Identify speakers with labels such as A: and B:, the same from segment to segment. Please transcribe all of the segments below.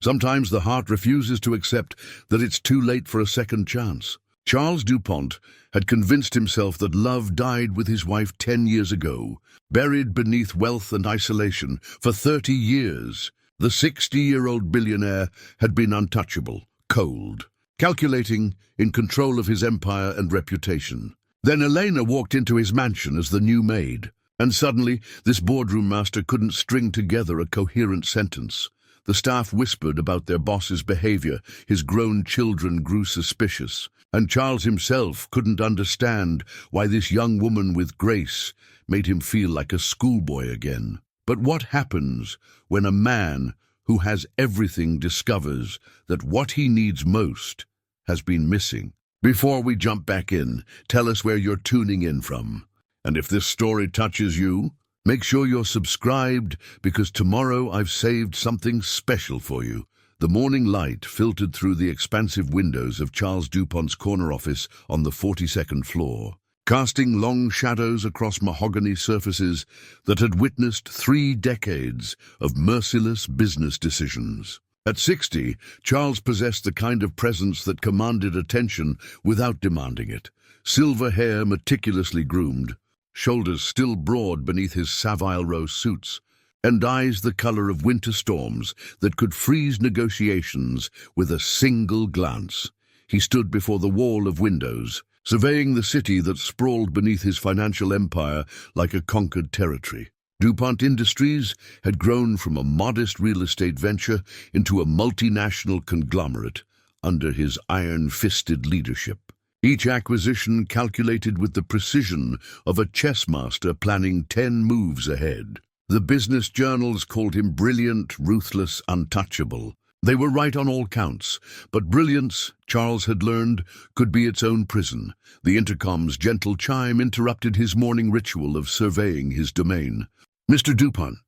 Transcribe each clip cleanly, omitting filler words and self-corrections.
A: Sometimes the heart refuses to accept that it's too late for a second chance. Charles DuPont had convinced himself that love died with his wife 10 years ago, buried beneath wealth and isolation for 30 years. The 60-year-old billionaire had been untouchable, cold, calculating, in control of his empire and reputation. Then Elena walked into his mansion as the new maid, and suddenly this boardroom master couldn't string together a coherent sentence. The staff whispered about their boss's behavior, his grown children grew suspicious, and Charles himself couldn't understand why this young woman with grace made him feel like a schoolboy again. But what happens when a man who has everything discovers that what he needs most has been missing? Before we jump back in, tell us where you're tuning in from. And if this story touches you, make sure you're subscribed, because tomorrow I've saved something special for you. The morning light filtered through the expansive windows of Charles DuPont's corner office on the 42nd floor, casting long shadows across mahogany surfaces that had witnessed 3 decades of merciless business decisions. At 60, Charles possessed the kind of presence that commanded attention without demanding it. Silver hair meticulously groomed, shoulders still broad beneath his Savile Row suits, and eyes the color of winter storms that could freeze negotiations with a single glance. He stood before the wall of windows, surveying the city that sprawled beneath his financial empire like a conquered territory. DuPont Industries had grown from a modest real estate venture into a multinational conglomerate under his iron-fisted leadership. Each acquisition calculated with the precision of a chess master planning 10 moves ahead. The business journals called him brilliant, ruthless, untouchable. They were right on all counts, but brilliance, Charles had learned, could be its own prison. The intercom's gentle chime interrupted his morning ritual of surveying his domain. "Mr. DuPont,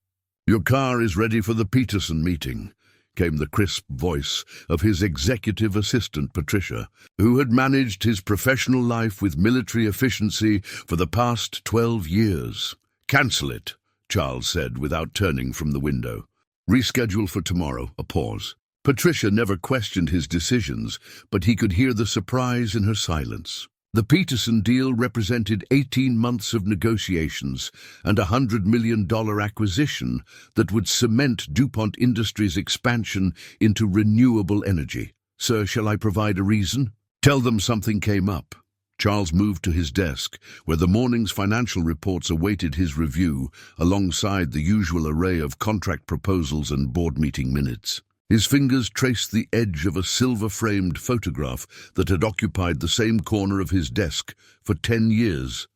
A: your car is ready for the Peterson meeting," came the crisp voice of his executive assistant, Patricia, who had managed his professional life with military efficiency for the past 12 years. "Cancel it," Charles said without turning from the window. "Reschedule for tomorrow." A pause. Patricia never questioned his decisions, but he could hear the surprise in her silence. The Peterson deal represented 18 months of negotiations and a $100 million acquisition that would cement DuPont Industries' expansion into renewable energy. "Sir, shall I provide a reason?" "Tell them something came up." Charles moved to his desk, where the morning's financial reports awaited his review, alongside the usual array of contract proposals and board meeting minutes. His fingers traced the edge of a silver-framed photograph that had occupied the same corner of his desk for 10 years.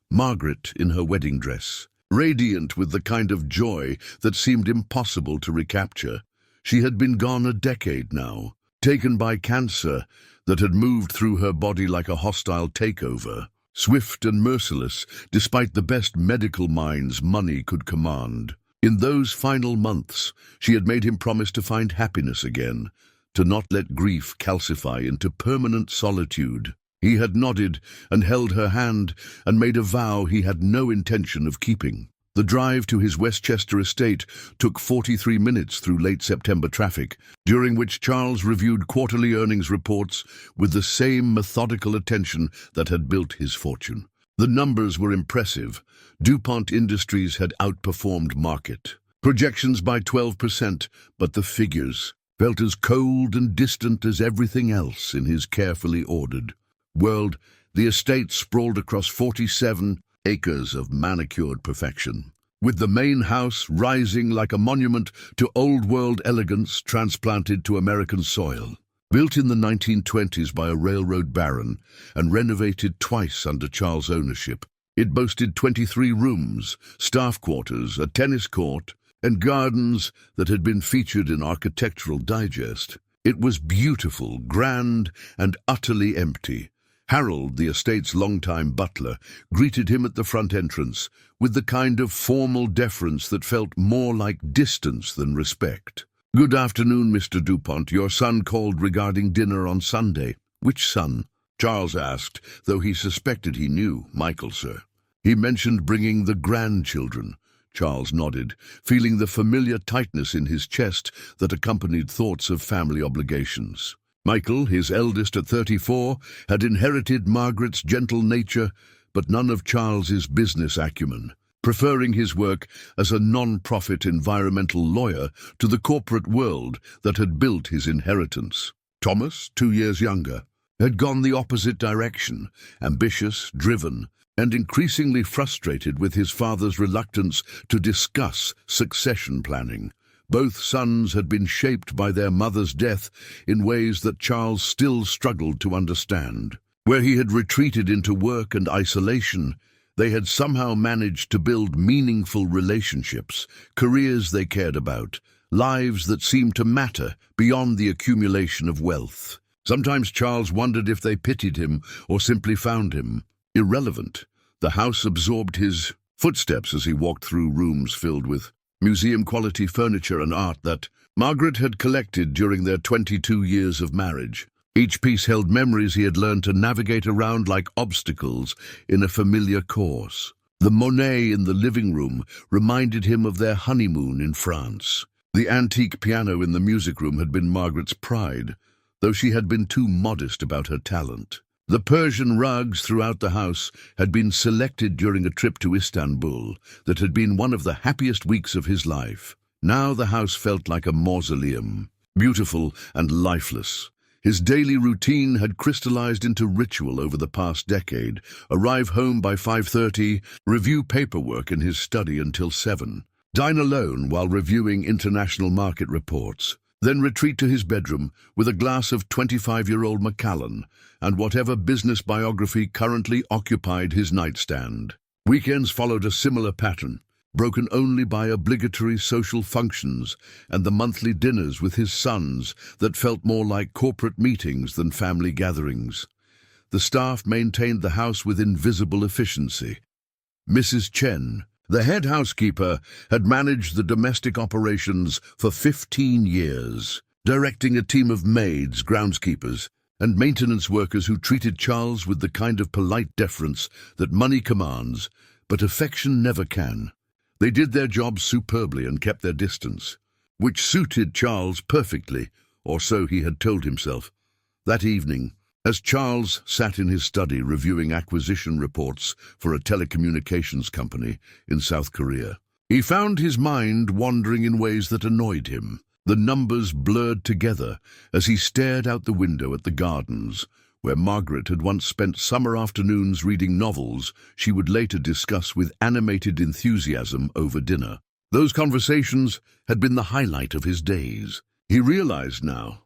A: Margaret in her wedding dress, radiant with the kind of joy that seemed impossible to recapture. She had been gone a decade now, taken by cancer that had moved through her body like a hostile takeover, swift and merciless despite the best medical minds money could command. In those final months, she had made him promise to find happiness again, to not let grief calcify into permanent solitude. He had nodded and held her hand and made a vow he had no intention of keeping. The drive to his Westchester estate took 43 minutes through late September traffic, during which Charles reviewed quarterly earnings reports with the same methodical attention that had built his fortune. The numbers were impressive. DuPont Industries had outperformed market projections by 12%, but the figures felt as cold and distant as everything else in his carefully ordered world. The estate sprawled across 47 acres of manicured perfection, with the main house rising like a monument to old-world elegance transplanted to American soil. Built in the 1920s by a railroad baron and renovated twice under Charles' ownership, it boasted 23 rooms, staff quarters, a tennis court, and gardens that had been featured in Architectural Digest. It was beautiful, grand, and utterly empty. Harold, the estate's longtime butler, greeted him at the front entrance with the kind of formal deference that felt more like distance than respect. "Good afternoon, Mr. DuPont. Your son called regarding dinner on Sunday." "Which son?" Charles asked, though he suspected he knew. "Michael, sir. He mentioned bringing the grandchildren." Charles nodded, feeling the familiar tightness in his chest that accompanied thoughts of family obligations. Michael, his eldest at 34, had inherited Margaret's gentle nature, but none of Charles's business acumen, preferring his work as a non-profit environmental lawyer to the corporate world that had built his inheritance. Thomas, 2 years younger, had gone the opposite direction, ambitious, driven, and increasingly frustrated with his father's reluctance to discuss succession planning. Both sons had been shaped by their mother's death in ways that Charles still struggled to understand. Where he had retreated into work and isolation, they had somehow managed to build meaningful relationships, careers they cared about, lives that seemed to matter beyond the accumulation of wealth. Sometimes Charles wondered if they pitied him or simply found him irrelevant. The house absorbed his footsteps as he walked through rooms filled with museum-quality furniture and art that Margaret had collected during their 22 years of marriage. Each piece held memories he had learned to navigate around like obstacles in a familiar course. The Monet in the living room reminded him of their honeymoon in France. The antique piano in the music room had been Margaret's pride, though she had been too modest about her talent. The Persian rugs throughout the house had been selected during a trip to Istanbul that had been one of the happiest weeks of his life. Now the house felt like a mausoleum, beautiful and lifeless. His daily routine had crystallized into ritual over the past decade. Arrive home by 5:30, review paperwork in his study until 7, dine alone while reviewing international market reports, then retreat to his bedroom with a glass of 25-year-old Macallan and whatever business biography currently occupied his nightstand. Weekends followed a similar pattern, broken only by obligatory social functions and the monthly dinners with his sons that felt more like corporate meetings than family gatherings. The staff maintained the house with invisible efficiency. Mrs. Chen, the head housekeeper, had managed the domestic operations for 15 years, directing a team of maids, groundskeepers, and maintenance workers who treated Charles with the kind of polite deference that money commands, but affection never can. They did their jobs superbly and kept their distance, which suited Charles perfectly, or so he had told himself. That evening, as Charles sat in his study reviewing acquisition reports for a telecommunications company in South Korea, he found his mind wandering in ways that annoyed him. The numbers blurred together as he stared out the window at the gardens, where Margaret had once spent summer afternoons reading novels she would later discuss with animated enthusiasm over dinner. Those conversations had been the highlight of his days. He realized now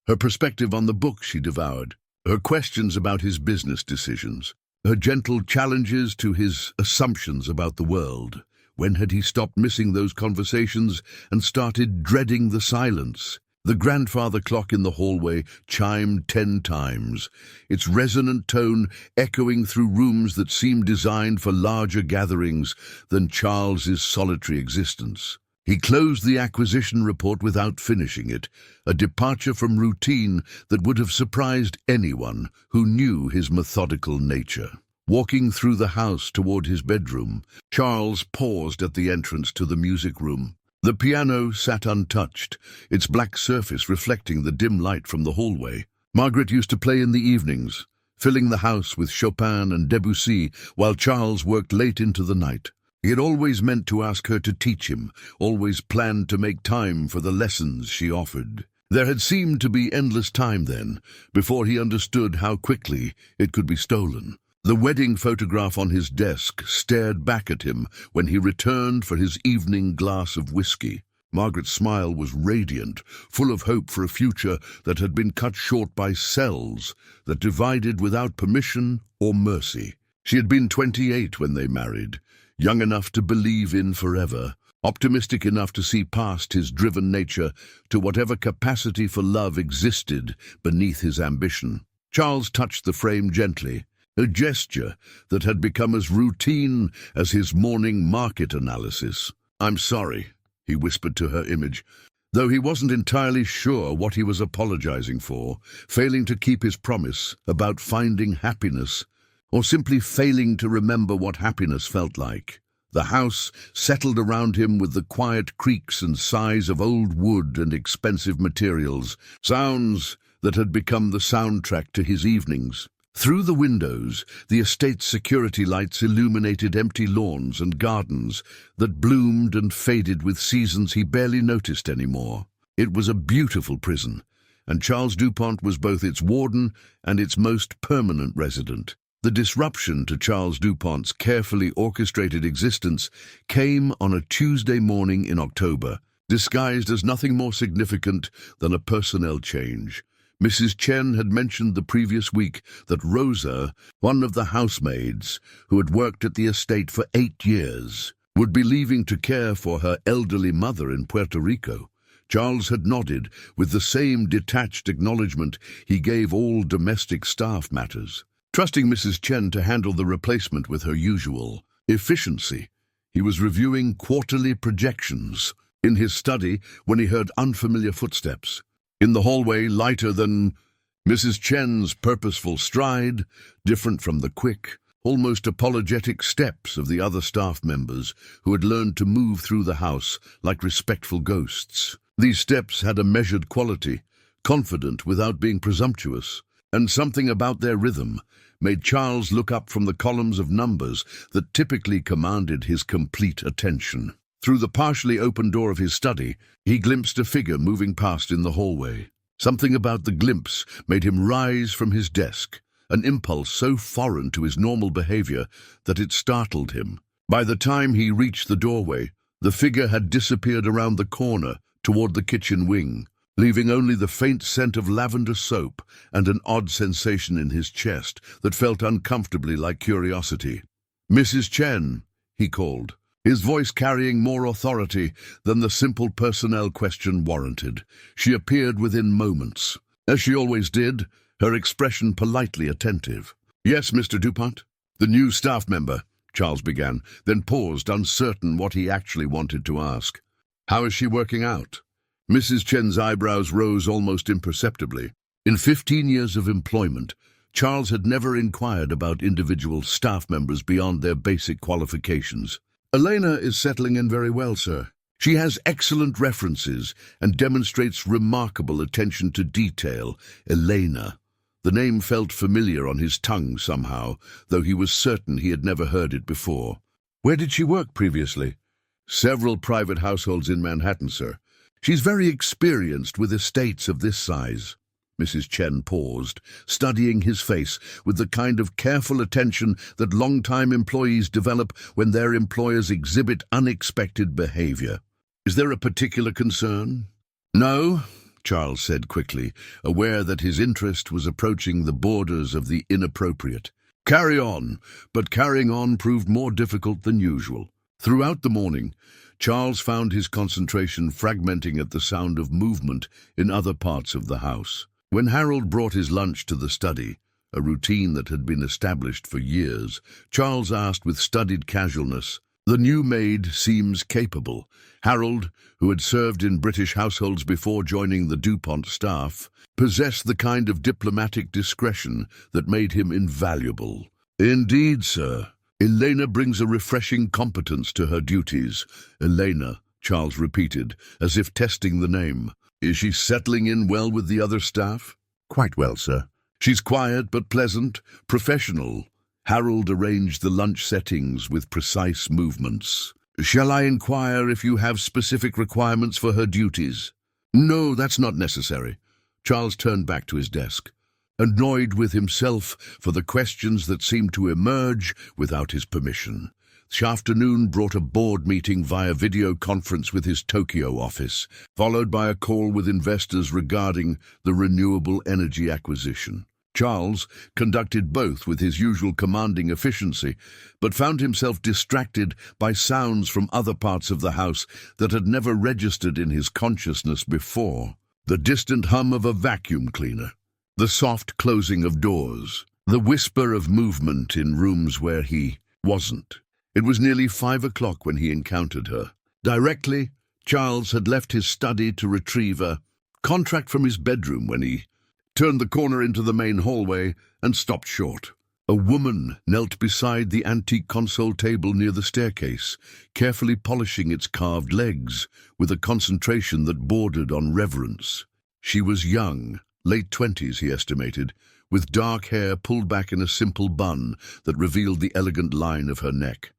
A: her perspective on the books she devoured, her questions about his business decisions, her gentle challenges to his assumptions about the world. When had he stopped missing those conversations and started dreading the silence? The grandfather clock in the hallway chimed 10 times, its resonant tone echoing through rooms that seemed designed for larger gatherings than Charles's solitary existence. He closed the acquisition report without finishing it, a departure from routine that would have surprised anyone who knew his methodical nature. Walking through the house toward his bedroom, Charles paused at the entrance to the music room. The piano sat untouched, its black surface reflecting the dim light from the hallway. Margaret used to play in the evenings, filling the house with Chopin and Debussy while Charles worked late into the night. He had always meant to ask her to teach him, always planned to make time for the lessons she offered. There had seemed to be endless time then, before he understood how quickly it could be stolen. The wedding photograph on his desk stared back at him when he returned for his evening glass of whiskey. Margaret's smile was radiant, full of hope for a future that had been cut short by cells that divided without permission or mercy. She had been 28 when they married, young enough to believe in forever, optimistic enough to see past his driven nature to whatever capacity for love existed beneath his ambition. Charles touched the frame gently, a gesture that had become as routine as his morning market analysis. "I'm sorry," he whispered to her image, though he wasn't entirely sure what he was apologizing for, failing to keep his promise about finding happiness, or simply failing to remember what happiness felt like. The house settled around him with the quiet creaks and sighs of old wood and expensive materials, sounds that had become the soundtrack to his evenings. Through the windows, the estate's security lights illuminated empty lawns and gardens that bloomed and faded with seasons he barely noticed anymore. It was a beautiful prison, and Charles DuPont was both its warden and its most permanent resident. The disruption to Charles DuPont's carefully orchestrated existence came on a Tuesday morning in October, disguised as nothing more significant than a personnel change. Mrs. Chen had mentioned the previous week that Rosa, one of the housemaids who had worked at the estate for 8 years, would be leaving to care for her elderly mother in Puerto Rico. Charles had nodded with the same detached acknowledgement he gave all domestic staff matters. Trusting Mrs. Chen to handle the replacement with her usual efficiency, he was reviewing quarterly projections in his study when he heard unfamiliar footsteps. In the hallway, lighter than Mrs. Chen's purposeful stride, different from the quick, almost apologetic steps of the other staff members who had learned to move through the house like respectful ghosts. These steps had a measured quality, confident without being presumptuous, and something about their rhythm made Charles look up from the columns of numbers that typically commanded his complete attention. Through the partially open door of his study, he glimpsed a figure moving past in the hallway. Something about the glimpse made him rise from his desk, an impulse so foreign to his normal behavior that it startled him. By the time he reached the doorway, the figure had disappeared around the corner toward the kitchen wing, leaving only the faint scent of lavender soap and an odd sensation in his chest that felt uncomfortably like curiosity. "Mrs. Chen," he called, his voice carrying more authority than the simple personnel question warranted. She appeared within moments. As she always did, her expression politely attentive. "Yes, Mr. DuPont?" "The new staff member," Charles began, then paused, uncertain what he actually wanted to ask. "How is she working out?" Mrs. Chen's eyebrows rose almost imperceptibly. In 15 years of employment, Charles had never inquired about individual staff members beyond their basic qualifications. "Elena is settling in very well, sir. She has excellent references and demonstrates remarkable attention to detail." Elena. The name felt familiar on his tongue somehow, though he was certain he had never heard it before. "Where did she work previously?" "Several private households in Manhattan, sir. She's very experienced with estates of this size." Mrs. Chen paused, studying his face with the kind of careful attention that long-time employees develop when their employers exhibit unexpected behavior. "Is there a particular concern?" "No," Charles said quickly, aware that his interest was approaching the borders of the inappropriate. "Carry on," but carrying on proved more difficult than usual. Throughout the morning, Charles found his concentration fragmenting at the sound of movement in other parts of the house. When Harold brought his lunch to the study, a routine that had been established for years, Charles asked with studied casualness, "The new maid seems capable." Harold, who had served in British households before joining the DuPont staff, possessed the kind of diplomatic discretion that made him invaluable. "Indeed, sir. Elena brings a refreshing competence to her duties." "Elena," Charles repeated, as if testing the name. "Is she settling in well with the other staff?" "Quite well, sir. She's quiet but pleasant, professional." Harold arranged the lunch settings with precise movements. "Shall I inquire if you have specific requirements for her duties?" "No, that's not necessary." Charles turned back to his desk, annoyed with himself for the questions that seemed to emerge without his permission. The afternoon brought a board meeting via video conference with his Tokyo office, followed by a call with investors regarding the renewable energy acquisition. Charles conducted both with his usual commanding efficiency, but found himself distracted by sounds from other parts of the house that had never registered in his consciousness before. The distant hum of a vacuum cleaner, the soft closing of doors, the whisper of movement in rooms where he wasn't. It was nearly 5 o'clock when he encountered her. Directly, Charles had left his study to retrieve a contract from his bedroom when he turned the corner into the main hallway and stopped short. A woman knelt beside the antique console table near the staircase, carefully polishing its carved legs with a concentration that bordered on reverence. She was young, late 20s, he estimated, with dark hair pulled back in a simple bun that revealed the elegant line of her neck.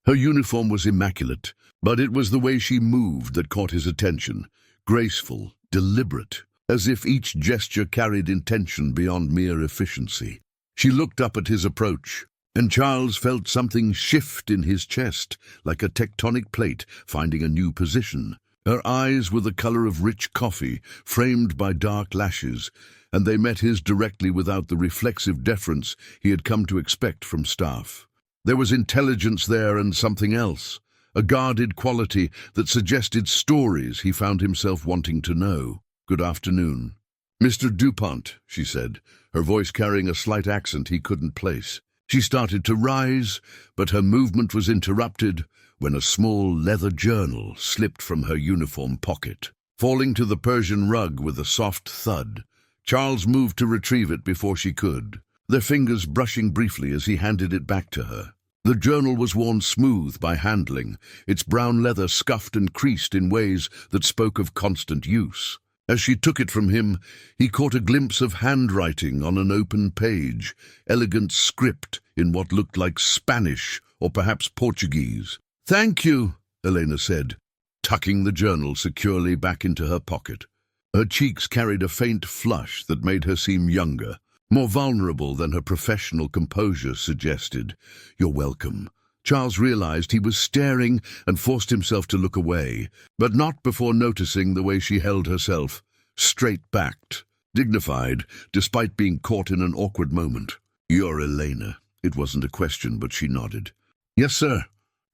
A: Her uniform was immaculate, but it was the way she moved that caught his attention, graceful, deliberate, as if each gesture carried intention beyond mere efficiency. She looked up at his approach, and Charles felt something shift in his chest, like a tectonic plate finding a new position. Her eyes were the color of rich coffee, framed by dark lashes, and they met his directly without the reflexive deference he had come to expect from staff. There was intelligence there and something else, a guarded quality that suggested stories he found himself wanting to know. "Good afternoon." "Mr. DuPont," she said, her voice carrying a slight accent he couldn't place. She started to rise, but her movement was interrupted when a small leather journal slipped from her uniform pocket. Falling to the Persian rug with a soft thud, Charles moved to retrieve it before she could, their fingers brushing briefly as he handed it back to her. The journal was worn smooth by handling, its brown leather scuffed and creased in ways that spoke of constant use. As she took it from him, he caught a glimpse of handwriting on an open page, elegant script in what looked like Spanish or perhaps Portuguese. "Thank you," Elena said, tucking the journal securely back into her pocket. Her cheeks carried a faint flush that made her seem younger, more vulnerable than her professional composure suggested. "You're welcome." Charles realized he was staring and forced himself to look away, but not before noticing the way she held herself, straight-backed, dignified, despite being caught in an awkward moment. "You're Elena." It wasn't a question, but she nodded. "Yes, sir.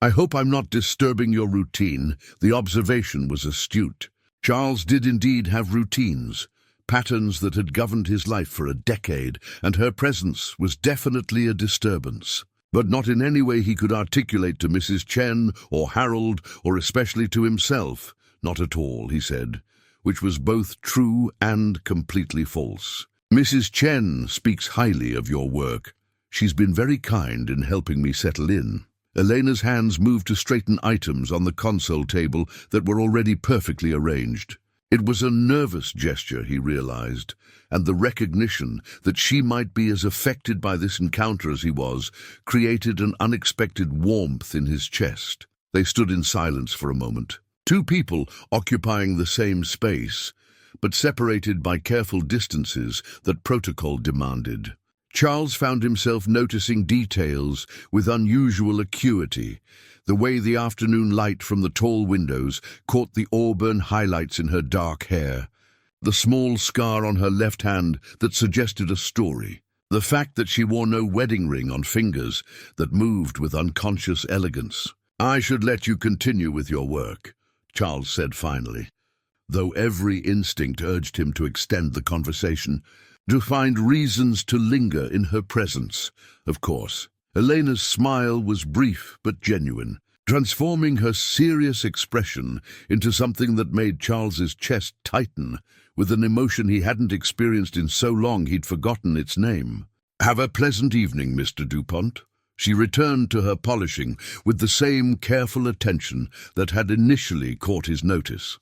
A: I hope I'm not disturbing your routine." The observation was astute. Charles did indeed have routines, patterns that had governed his life for a decade, and her presence was definitely a disturbance. But not in any way he could articulate to Mrs. Chen or Harold, or especially to himself. "Not at all," he said, which was both true and completely false. "Mrs. Chen speaks highly of your work. She's been very kind in helping me settle in." Elena's hands moved to straighten items on the console table that were already perfectly arranged. It was a nervous gesture, he realized, and the recognition that she might be as affected by this encounter as he was created an unexpected warmth in his chest. They stood in silence for a moment, two people occupying the same space, but separated by careful distances that protocol demanded. Charles found himself noticing details with unusual acuity, the way the afternoon light from the tall windows caught the auburn highlights in her dark hair, the small scar on her left hand that suggested a story, the fact that she wore no wedding ring on fingers that moved with unconscious elegance. "I should let you continue with your work," Charles said finally, though every instinct urged him to extend the conversation, to find reasons to linger in her presence, of course. Elena's smile was brief but genuine, transforming her serious expression into something that made Charles's chest tighten with an emotion he hadn't experienced in so long he'd forgotten its name. "Have a pleasant evening, Mr. DuPont." She returned to her polishing with the same careful attention that had initially caught his notice.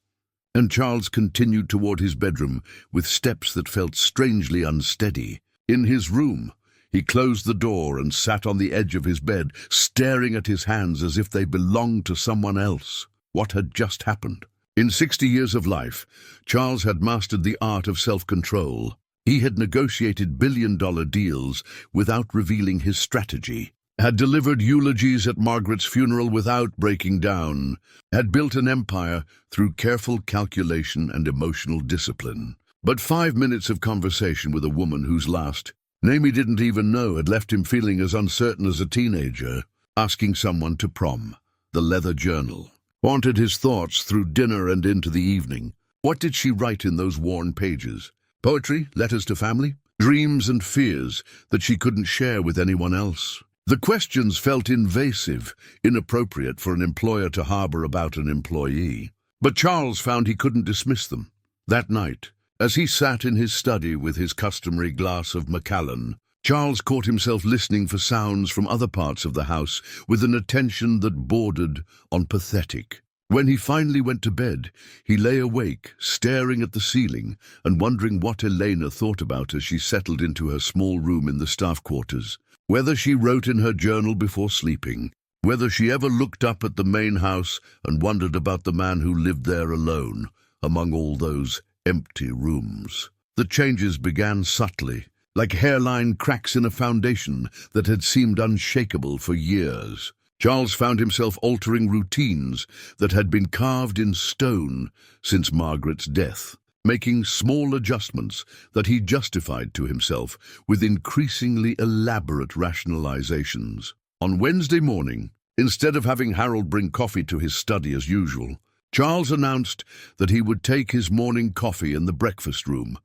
A: And Charles continued toward his bedroom with steps that felt strangely unsteady. In his room, he closed the door and sat on the edge of his bed, staring at his hands as if they belonged to someone else. What had just happened? In 60 years of life, Charles had mastered the art of self-control. He had negotiated billion-dollar deals without revealing his strategy, had delivered eulogies at Margaret's funeral without breaking down, had built an empire through careful calculation and emotional discipline. But 5 minutes of conversation with a woman whose last name he didn't even know had left him feeling as uncertain as a teenager, asking someone to prom. The leather journal haunted his thoughts through dinner and into the evening. What did she write in those worn pages? Poetry, letters to family, dreams and fears that she couldn't share with anyone else. The questions felt invasive, inappropriate for an employer to harbor about an employee. But Charles found he couldn't dismiss them. That night, as he sat in his study with his customary glass of Macallan, Charles caught himself listening for sounds from other parts of the house with an attention that bordered on pathetic. When he finally went to bed, he lay awake, staring at the ceiling and wondering what Elena thought about as she settled into her small room in the staff quarters. Whether she wrote in her journal before sleeping, whether she ever looked up at the main house and wondered about the man who lived there alone, among all those empty rooms. The changes began subtly, like hairline cracks in a foundation that had seemed unshakable for years. Charles found himself altering routines that had been carved in stone since Margaret's death, making small adjustments that he justified to himself with increasingly elaborate rationalizations. On Wednesday morning, instead of having Harold bring coffee to his study as usual, Charles announced that he would take his morning coffee in the breakfast room,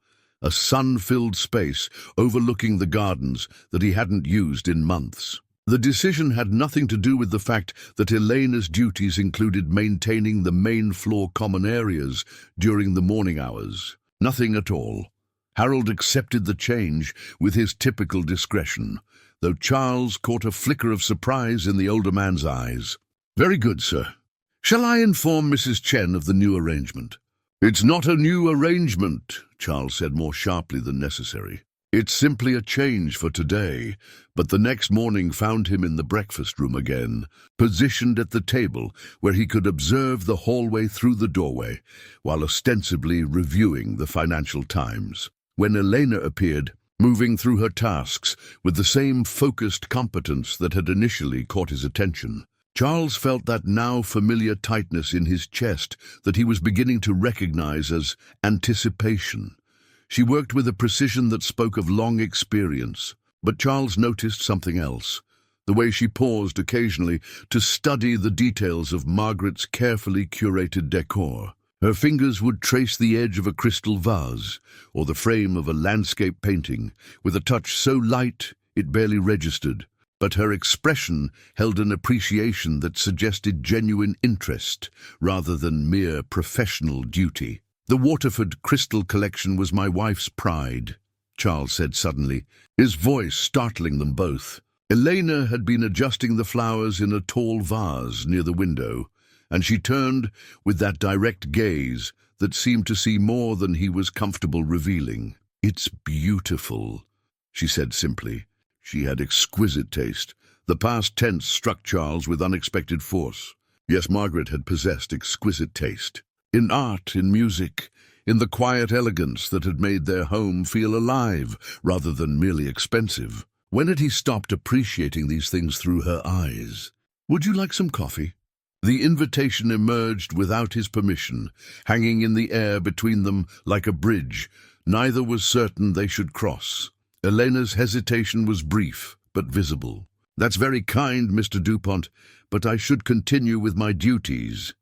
A: a sun-filled space overlooking the gardens that he hadn't used in months. The decision had nothing to do with the fact that Elena's duties included maintaining the main floor common areas during the morning hours. Nothing at all. Harold accepted the change with his typical discretion, though Charles caught a flicker of surprise in the older man's eyes. "Very good, sir. Shall I inform Mrs. Chen of the new arrangement?" "It's not a new arrangement," Charles said more sharply than necessary. "It's simply a change for today." But the next morning found him in the breakfast room again, positioned at the table where he could observe the hallway through the doorway, while ostensibly reviewing the Financial Times. When Elena appeared, moving through her tasks with the same focused competence that had initially caught his attention, Charles felt that now familiar tightness in his chest that he was beginning to recognize as anticipation. She worked with a precision that spoke of long experience, but Charles noticed something else, the way she paused occasionally to study the details of Margaret's carefully curated decor. Her fingers would trace the edge of a crystal vase or the frame of a landscape painting with a touch so light it barely registered, but her expression held an appreciation that suggested genuine interest rather than mere professional duty. "The Waterford Crystal Collection was my wife's pride," Charles said suddenly, his voice startling them both. Elena had been adjusting the flowers in a tall vase near the window, and she turned with that direct gaze that seemed to see more than he was comfortable revealing. "It's beautiful," she said simply. She had exquisite taste. The past tense struck Charles with unexpected force. Yes, Margaret had possessed exquisite taste. In art, in music, in the quiet elegance that had made their home feel alive rather than merely expensive. When had he stopped appreciating these things through her eyes? "Would you like some coffee?" The invitation emerged without his permission, hanging in the air between them like a bridge. Neither was certain they should cross. Elena's hesitation was brief, but visible. "That's very kind, Mr. DuPont, but I should continue with my duties."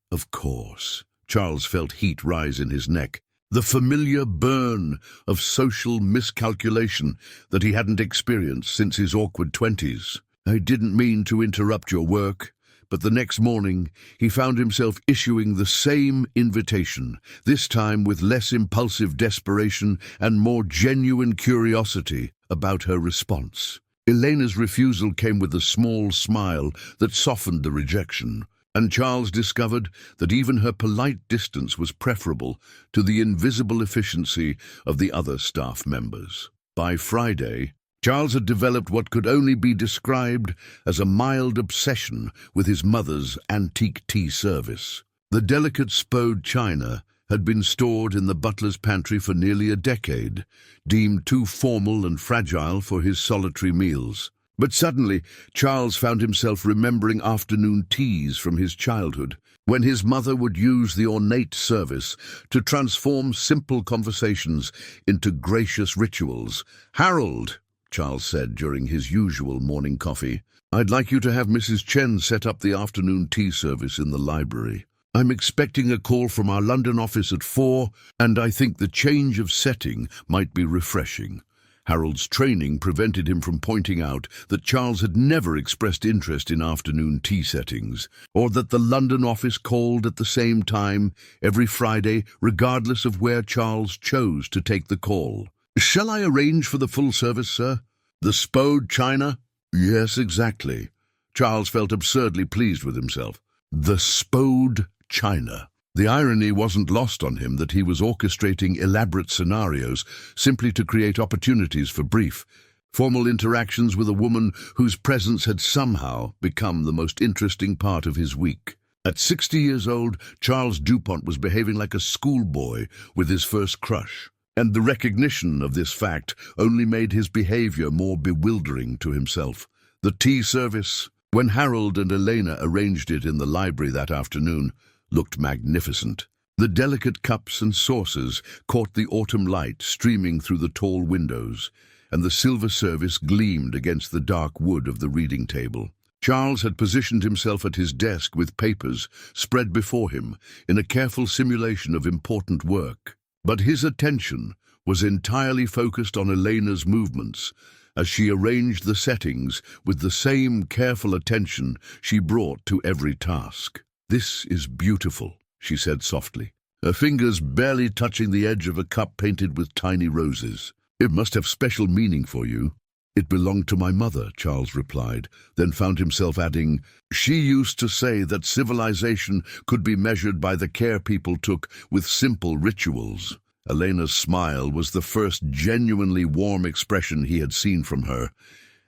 A: "Of course." Charles felt heat rise in his neck, the familiar burn of social miscalculation that he hadn't experienced since his awkward 20s. "I didn't mean to interrupt your work." But the next morning, he found himself issuing the same invitation, this time with less impulsive desperation and more genuine curiosity about her response. Elena's refusal came with a small smile that softened the rejection, and Charles discovered that even her polite distance was preferable to the invisible efficiency of the other staff members. By Friday, Charles had developed what could only be described as a mild obsession with his mother's antique tea service. The delicate spode china had been stored in the butler's pantry for nearly a decade, deemed too formal and fragile for his solitary meals. But suddenly, Charles found himself remembering afternoon teas from his childhood, when his mother would use the ornate service to transform simple conversations into gracious rituals. "Harold," Charles said during his usual morning coffee, "I'd like you to have Mrs. Chen set up the afternoon tea service in the library. I'm expecting a call from our London office at 4, and I think the change of setting might be refreshing." Harold's training prevented him from pointing out that Charles had never expressed interest in afternoon tea settings, or that the London office called at the same time every Friday, regardless of where Charles chose to take the call. "Shall I arrange for the full service, sir?" The Spode china? Yes, exactly. Charles felt absurdly pleased with himself. The Spode china. The irony wasn't lost on him that he was orchestrating elaborate scenarios simply to create opportunities for brief, formal interactions with a woman whose presence had somehow become the most interesting part of his week. At 60 years old, Charles DuPont was behaving like a schoolboy with his first crush, and the recognition of this fact only made his behavior more bewildering to himself. The tea service, when Harold and Elena arranged it in the library that afternoon, looked magnificent. The delicate cups and saucers caught the autumn light streaming through the tall windows, and the silver service gleamed against the dark wood of the reading table. Charles had positioned himself at his desk with papers spread before him in a careful simulation of important work. But his attention was entirely focused on Elena's movements as she arranged the settings with the same careful attention she brought to every task. "This is beautiful," she said softly, her fingers barely touching the edge of a cup painted with tiny roses. "It must have special meaning for you." "It belonged to my mother," Charles replied, then found himself adding, "She used to say that civilization could be measured by the care people took with simple rituals." Elena's smile was the first genuinely warm expression he had seen from her,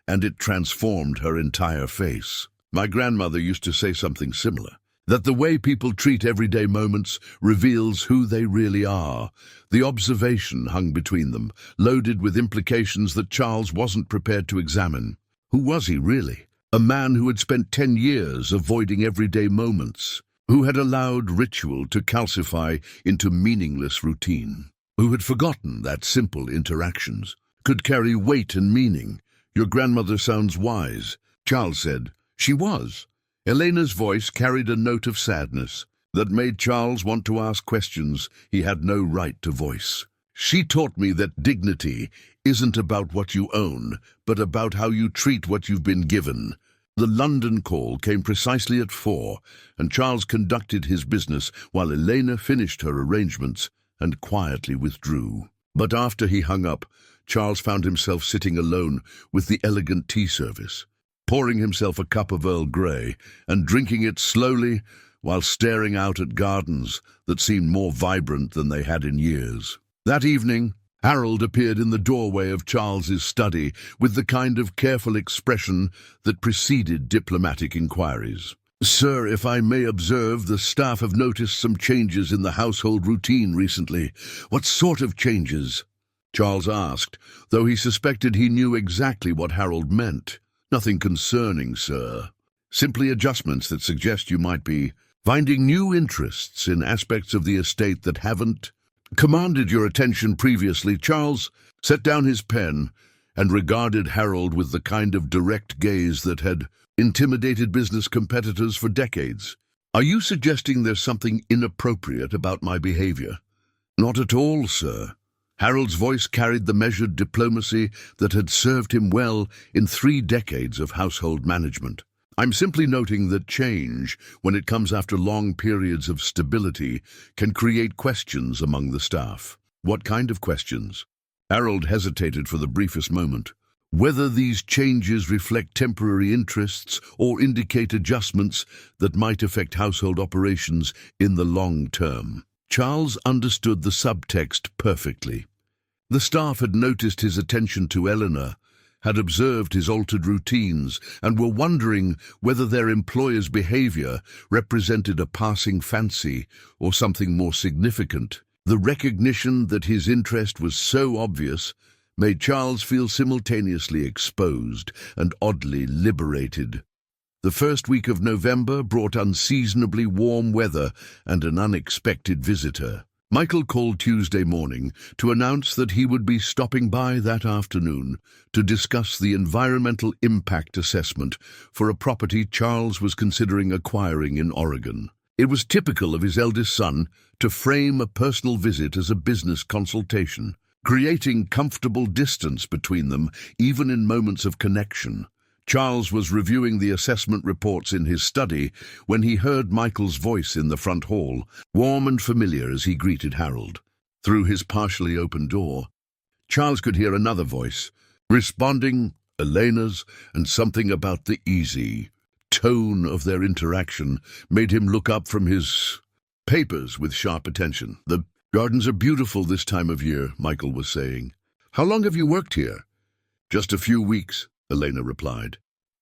A: and it transformed her entire face. "My grandmother used to say something similar, that the way people treat everyday moments reveals who they really are." The observation hung between them, loaded with implications that Charles wasn't prepared to examine. Who was he really? A man who had spent 10 years avoiding everyday moments, who had allowed ritual to calcify into meaningless routine, who had forgotten that simple interactions could carry weight and meaning. "Your grandmother sounds wise," Charles said. "She was." Elena's voice carried a note of sadness that made Charles want to ask questions he had no right to voice. "She taught me that dignity isn't about what you own, but about how you treat what you've been given." The London call came precisely at 4, and Charles conducted his business while Elena finished her arrangements and quietly withdrew. But after he hung up, Charles found himself sitting alone with the elegant tea service, pouring himself a cup of Earl Grey and drinking it slowly while staring out at gardens that seemed more vibrant than they had in years. That evening, Harold appeared in the doorway of Charles's study with the kind of careful expression that preceded diplomatic inquiries. "Sir, if I may observe, the staff have noticed some changes in the household routine recently." "What sort of changes?" Charles asked, though he suspected he knew exactly what Harold meant. "Nothing concerning, sir. Simply adjustments that suggest you might be finding new interests in aspects of the estate that haven't commanded your attention previously." Charles set down his pen and regarded Harold with the kind of direct gaze that had intimidated business competitors for decades. "Are you suggesting there's something inappropriate about my behavior?" "Not at all, sir." Harold's voice carried the measured diplomacy that had served him well in 3 decades of household management. "I'm simply noting that change, when it comes after long periods of stability, can create questions among the staff." "What kind of questions?" Harold hesitated for the briefest moment. "Whether these changes reflect temporary interests or indicate adjustments that might affect household operations in the long term." Charles understood the subtext perfectly. The staff had noticed his attention to Elena, had observed his altered routines, and were wondering whether their employer's behavior represented a passing fancy or something more significant. The recognition that his interest was so obvious made Charles feel simultaneously exposed and oddly liberated. The first week of November brought unseasonably warm weather and an unexpected visitor. Michael called Tuesday morning to announce that he would be stopping by that afternoon to discuss the environmental impact assessment for a property Charles was considering acquiring in Oregon. It was typical of his eldest son to frame a personal visit as a business consultation, creating comfortable distance between them even in moments of connection. Charles was reviewing the assessment reports in his study when he heard Michael's voice in the front hall, warm and familiar as he greeted Harold. Through his partially open door, Charles could hear another voice, responding Elena's, and something about the easy tone of their interaction made him look up from his papers with sharp attention. "The gardens are beautiful this time of year," Michael was saying. "How long have you worked here?" "Just a few weeks," Elena replied.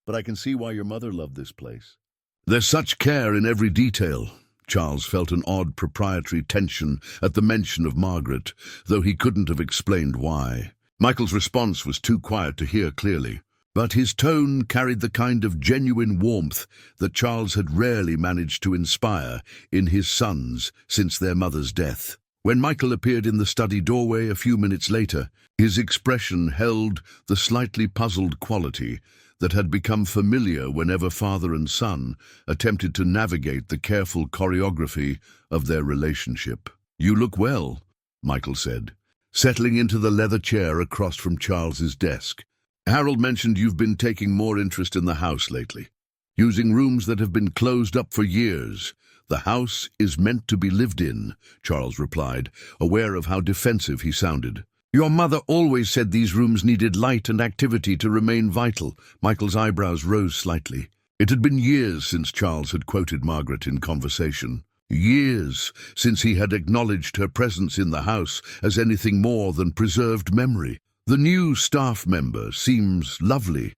A: "But I can see why your mother loved this place. There's such care in every detail." Charles felt an odd proprietary tension at the mention of Margaret, though he couldn't have explained why. Michael's response was too quiet to hear clearly, but his tone carried the kind of genuine warmth that Charles had rarely managed to inspire in his sons since their mother's death. When Michael appeared in the study doorway a few minutes later, his expression held the slightly puzzled quality that had become familiar whenever father and son attempted to navigate the careful choreography of their relationship. "You look well," Michael said, settling into the leather chair across from Charles's desk. "Harold mentioned you've been taking more interest in the house lately, using rooms that have been closed up for years. The house is meant to be lived in," Charles replied, aware of how defensive he sounded. "Your mother always said these rooms needed light and activity to remain vital." Michael's eyebrows rose slightly. It had been years since Charles had quoted Margaret in conversation. Years since he had acknowledged her presence in the house as anything more than preserved memory. "The new staff member seems lovely."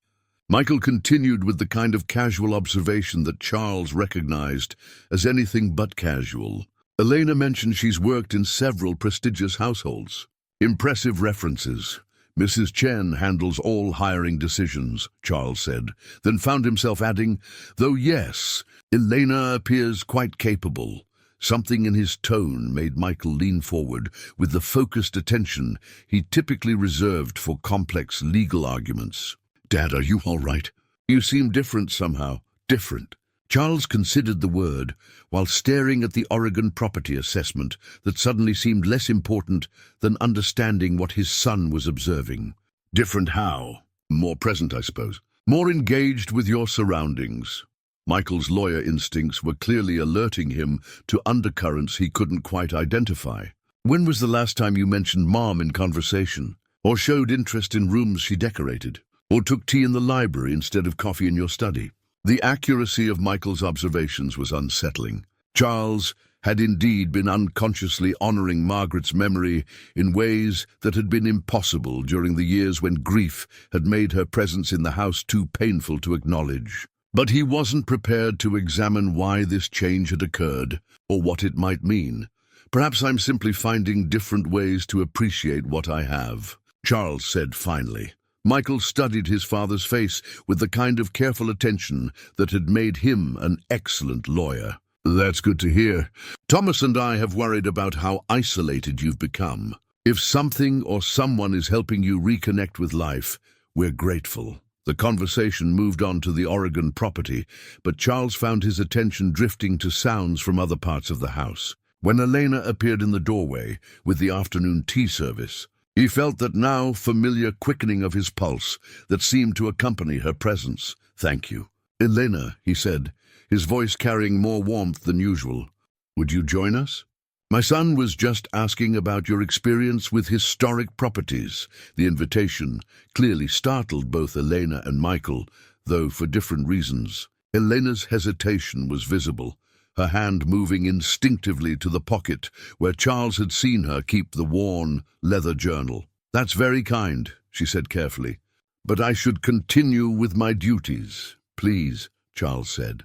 A: Michael continued with the kind of casual observation that Charles recognized as anything but casual. "Elena mentioned she's worked in several prestigious households. Impressive references. Mrs. Chen handles all hiring decisions," Charles said, then found himself adding, "though yes, Elena appears quite capable." Something in his tone made Michael lean forward with the focused attention he typically reserved for complex legal arguments. "Dad, are you all right? You seem different somehow." "Different." Charles considered the word while staring at the Oregon property assessment that suddenly seemed less important than understanding what his son was observing. "Different how?" "More present, I suppose. More engaged with your surroundings." Michael's lawyer instincts were clearly alerting him to undercurrents he couldn't quite identify. "When was the last time you mentioned Mom in conversation? Or showed interest in rooms she decorated? Or took tea in the library instead of coffee in your study?" The accuracy of Michael's observations was unsettling. Charles had indeed been unconsciously honoring Margaret's memory in ways that had been impossible during the years when grief had made her presence in the house too painful to acknowledge. But he wasn't prepared to examine why this change had occurred, or what it might mean. "Perhaps I'm simply finding different ways to appreciate what I have," Charles said finally. Michael studied his father's face with the kind of careful attention that had made him an excellent lawyer. "That's good to hear. Thomas and I have worried about how isolated you've become. If something or someone is helping you reconnect with life, we're grateful." The conversation moved on to the Oregon property, but Charles found his attention drifting to sounds from other parts of the house. When Elena appeared in the doorway with the afternoon tea service, he felt that now familiar quickening of his pulse that seemed to accompany her presence. "Thank you." "Elena," he said, his voice carrying more warmth than usual, "would you join us?" "My son was just asking about your experience with historic properties." The invitation clearly startled both Elena and Michael, though for different reasons. Elena's hesitation was visible, her hand moving instinctively to the pocket where Charles had seen her keep the worn leather journal. "That's very kind," she said carefully, "but I should continue with my duties." "Please," Charles said,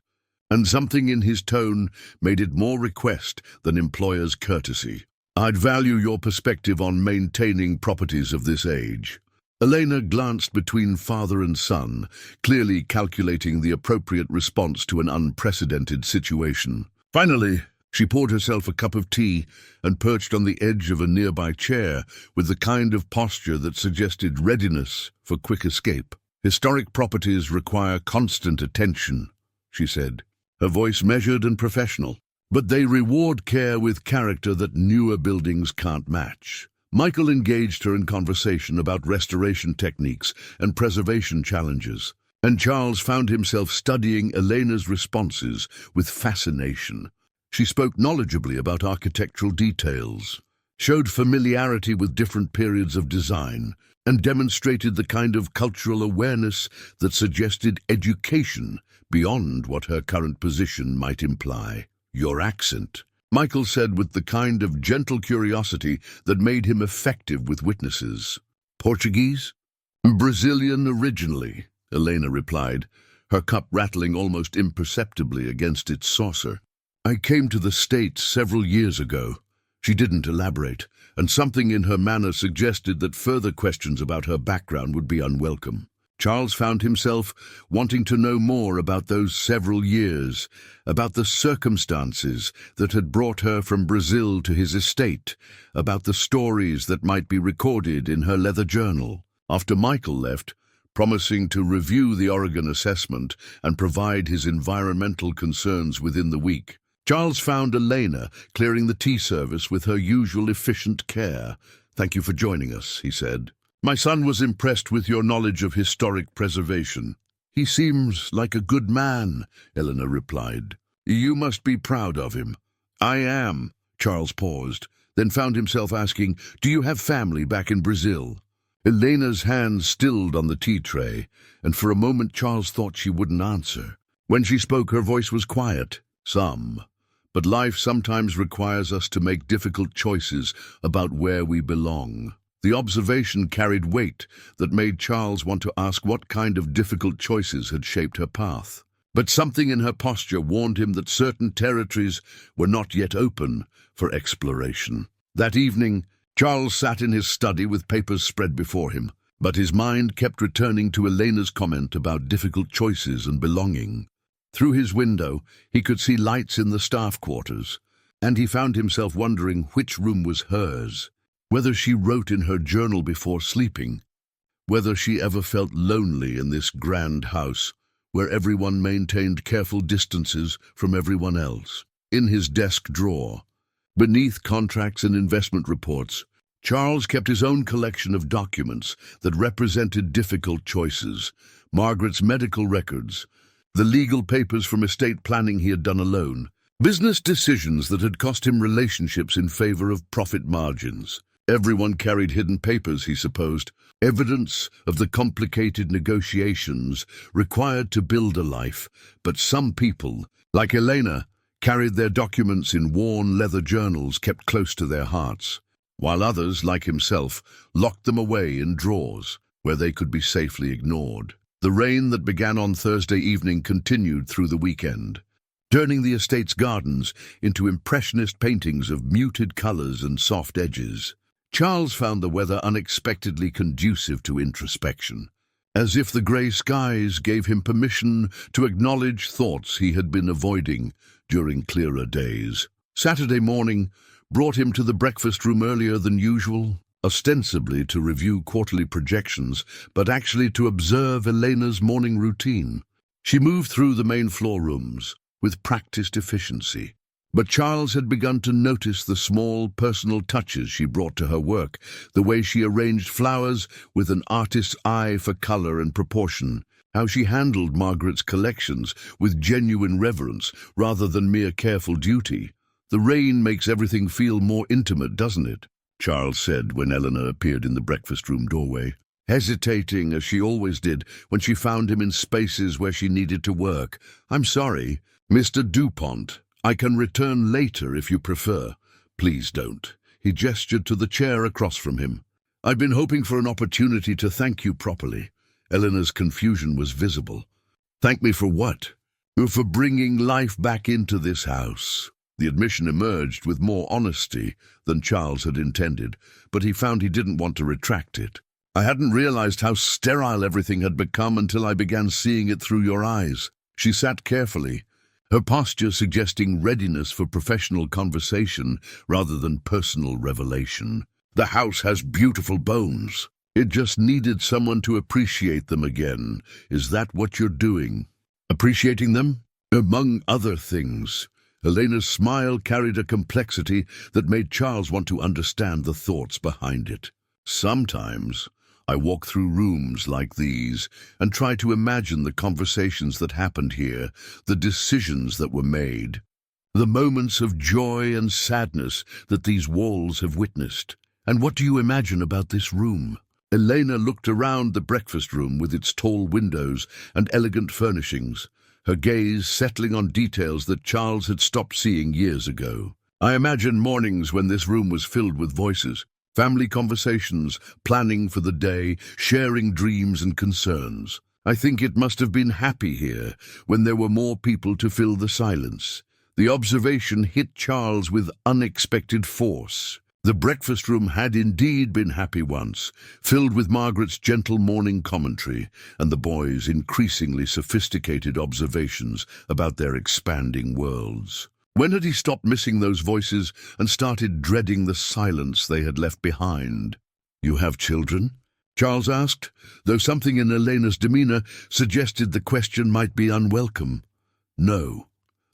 A: and something in his tone made it more request than employer's courtesy. "I'd value your perspective on maintaining properties of this age." Elena glanced between father and son, clearly calculating the appropriate response to an unprecedented situation. Finally, she poured herself a cup of tea and perched on the edge of a nearby chair with the kind of posture that suggested readiness for quick escape. "Historic properties require constant attention," she said, her voice measured and professional, "but they reward care with character that newer buildings can't match." Michael engaged her in conversation about restoration techniques and preservation challenges, and Charles found himself studying Elena's responses with fascination. She spoke knowledgeably about architectural details, showed familiarity with different periods of design, and demonstrated the kind of cultural awareness that suggested education beyond what her current position might imply. "Your accent," Michael said with the kind of gentle curiosity that made him effective with witnesses. "Portuguese?" "Brazilian originally," Elena replied, her cup rattling almost imperceptibly against its saucer. "I came to the States several years ago." She didn't elaborate, and something in her manner suggested that further questions about her background would be unwelcome. Charles found himself wanting to know more about those several years, about the circumstances that had brought her from Brazil to his estate, about the stories that might be recorded in her leather journal. After Michael left, promising to review the Oregon assessment and provide his environmental concerns within the week, Charles found Elena clearing the tea service with her usual efficient care. "Thank you for joining us," he said. "My son was impressed with your knowledge of historic preservation." "He seems like a good man," Elena replied. "You must be proud of him." "I am." Charles paused, then found himself asking, "Do you have family back in Brazil?" Elena's hands stilled on the tea tray, and for a moment Charles thought she wouldn't answer. When she spoke, her voice was quiet. "Some. But life sometimes requires us to make difficult choices about where we belong." The observation carried weight that made Charles want to ask what kind of difficult choices had shaped her path. But something in her posture warned him that certain territories were not yet open for exploration. That evening, Charles sat in his study with papers spread before him, but his mind kept returning to Elena's comment about difficult choices and belonging. Through his window, he could see lights in the staff quarters, and he found himself wondering which room was hers, whether she wrote in her journal before sleeping, whether she ever felt lonely in this grand house where everyone maintained careful distances from everyone else. In his desk drawer, beneath contracts and investment reports, Charles kept his own collection of documents that represented difficult choices: Margaret's medical records, the legal papers from estate planning he had done alone, business decisions that had cost him relationships in favor of profit margins. Everyone carried hidden papers, he supposed, evidence of the complicated negotiations required to build a life, but some people, like Elena, carried their documents in worn leather journals kept close to their hearts, while others, like himself, locked them away in drawers where they could be safely ignored. The rain that began on Thursday evening continued through the weekend, turning the estate's gardens into impressionist paintings of muted colors and soft edges. Charles found the weather unexpectedly conducive to introspection, as if the gray skies gave him permission to acknowledge thoughts he had been avoiding during clearer days. Saturday morning brought him to the breakfast room earlier than usual, ostensibly to review quarterly projections, but actually to observe Elena's morning routine. She moved through the main floor rooms with practiced efficiency, but Charles had begun to notice the small personal touches she brought to her work, the way she arranged flowers with an artist's eye for color and proportion, how she handled Margaret's collections with genuine reverence rather than mere careful duty. "The rain makes everything feel more intimate, doesn't it?" Charles said when Elena appeared in the breakfast room doorway, hesitating as she always did when she found him in spaces where she needed to work. "I'm sorry, Mr. DuPont. I can return later if you prefer." "Please don't." He gestured to the chair across from him. "I've been hoping for an opportunity to thank you properly." Elena's confusion was visible. "Thank me for what?" "For bringing life back into this house." The admission emerged with more honesty than Charles had intended, but he found he didn't want to retract it. "I hadn't realized how sterile everything had become until I began seeing it through your eyes." She sat carefully, her posture suggesting readiness for professional conversation rather than personal revelation. "The house has beautiful bones. It just needed someone to appreciate them again. Is that what you're doing?" "Appreciating them?" "Among other things." Elena's smile carried a complexity that made Charles want to understand the thoughts behind it. "Sometimes I walk through rooms like these and try to imagine the conversations that happened here, the decisions that were made. the moments of joy and sadness that these walls have witnessed. And what do you imagine about this room? Elena looked around the breakfast room with its tall windows and elegant furnishings, her gaze settling on details that Charles had stopped seeing years ago. I imagine mornings when this room was filled with voices, family conversations, planning for the day, sharing dreams and concerns. I think it must have been happy here when there were more people to fill the silence. The observation hit Charles with unexpected force. The breakfast room had indeed been happy once, filled with Margaret's gentle morning commentary and the boys' increasingly sophisticated observations about their expanding worlds. When had he stopped missing those voices and started dreading the silence they had left behind? "You have children?" Charles asked, though something in Elena's demeanor suggested the question might be unwelcome. "No."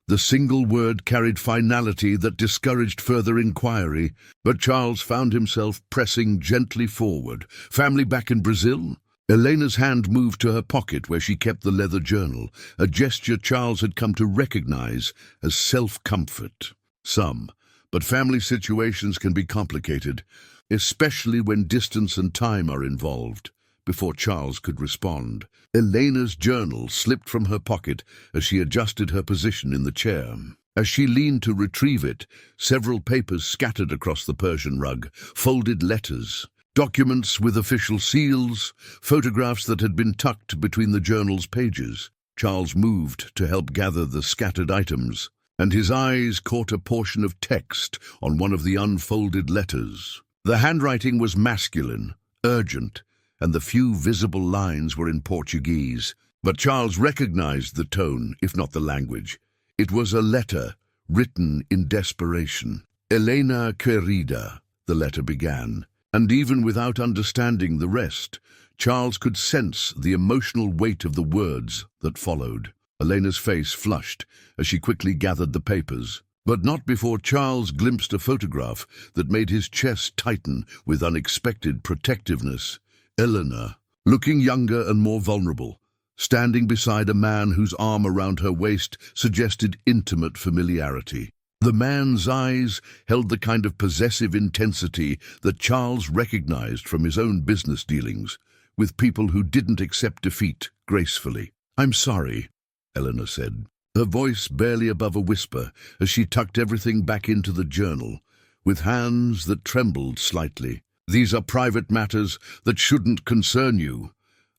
A: The single word carried finality that discouraged further inquiry, but Charles found himself pressing gently forward. "Family back in Brazil?" Elena's hand moved to her pocket where she kept the leather journal, a gesture Charles had come to recognize as self-comfort. Some, but family situations can be complicated, especially when distance and time are involved. Before Charles could respond, Elena's journal slipped from her pocket as she adjusted her position in the chair. As she leaned to retrieve it, several papers scattered across the Persian rug, folded letters, documents with official seals, photographs that had been tucked between the journal's pages. Charles moved to help gather the scattered items, and his eyes caught a portion of text on one of the unfolded letters. The handwriting was masculine, urgent, and the few visible lines were in Portuguese. But Charles recognized the tone, if not the language. It was a letter written in desperation. "Elena querida," the letter began, and even without understanding the rest, Charles could sense the emotional weight of the words that followed. Elena's face flushed as she quickly gathered the papers, but not before Charles glimpsed a photograph that made his chest tighten with unexpected protectiveness. Elena, looking younger and more vulnerable, standing beside a man whose arm around her waist suggested intimate familiarity. The man's eyes held the kind of possessive intensity that Charles recognized from his own business dealings with people who didn't accept defeat gracefully. "I'm sorry," Elena said, her voice barely above a whisper as she tucked everything back into the journal, with hands that trembled slightly. "These are private matters that shouldn't concern you.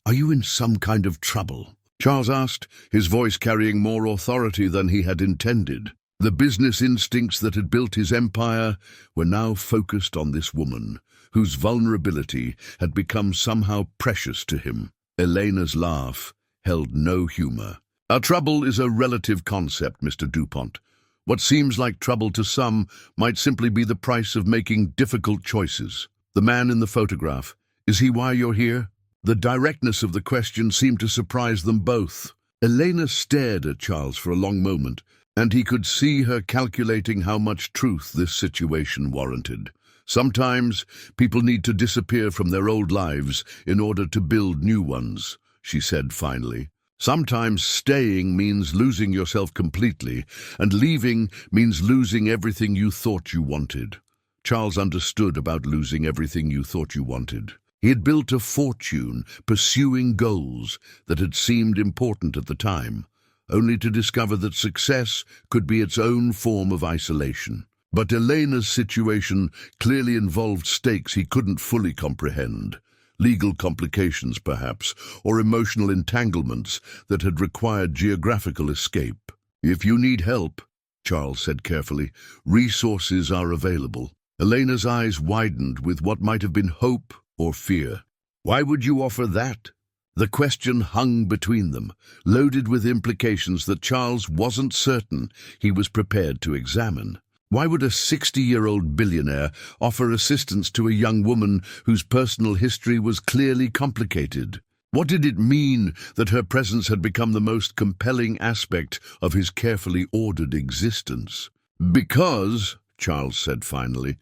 A: Are you in some kind of trouble?" Charles asked, his voice carrying more authority than he had intended. The business instincts that had built his empire were now focused on this woman, whose vulnerability had become somehow precious to him. Elena's laugh held no humor. "Our trouble is a relative concept, Mr. DuPont. What seems like trouble to some might simply be the price of making difficult choices. The man in the photograph, is he why you're here?" The directness of the question seemed to surprise them both. Elena stared at Charles for a long moment, and he could see her calculating how much truth this situation warranted. "Sometimes people need to disappear from their old lives in order to build new ones," she said finally. "Sometimes staying means losing yourself completely, and leaving means losing everything you thought you wanted." Charles understood about losing everything you thought you wanted. He had built a fortune pursuing goals that had seemed important at the time, only to discover that success could be its own form of isolation. But Elena's situation clearly involved stakes he couldn't fully comprehend. Legal complications, perhaps, or emotional entanglements that had required geographical escape. "If you need help," Charles said carefully, "resources are available." Elena's eyes widened with what might have been hope or fear. "Why would you offer that?" The question hung between them, loaded with implications that Charles wasn't certain he was prepared to examine. Why would a 60-year-old billionaire offer assistance to a young woman whose personal history was clearly complicated? What did it mean that her presence had become the most compelling aspect of his carefully ordered existence? "Because," Charles said finally,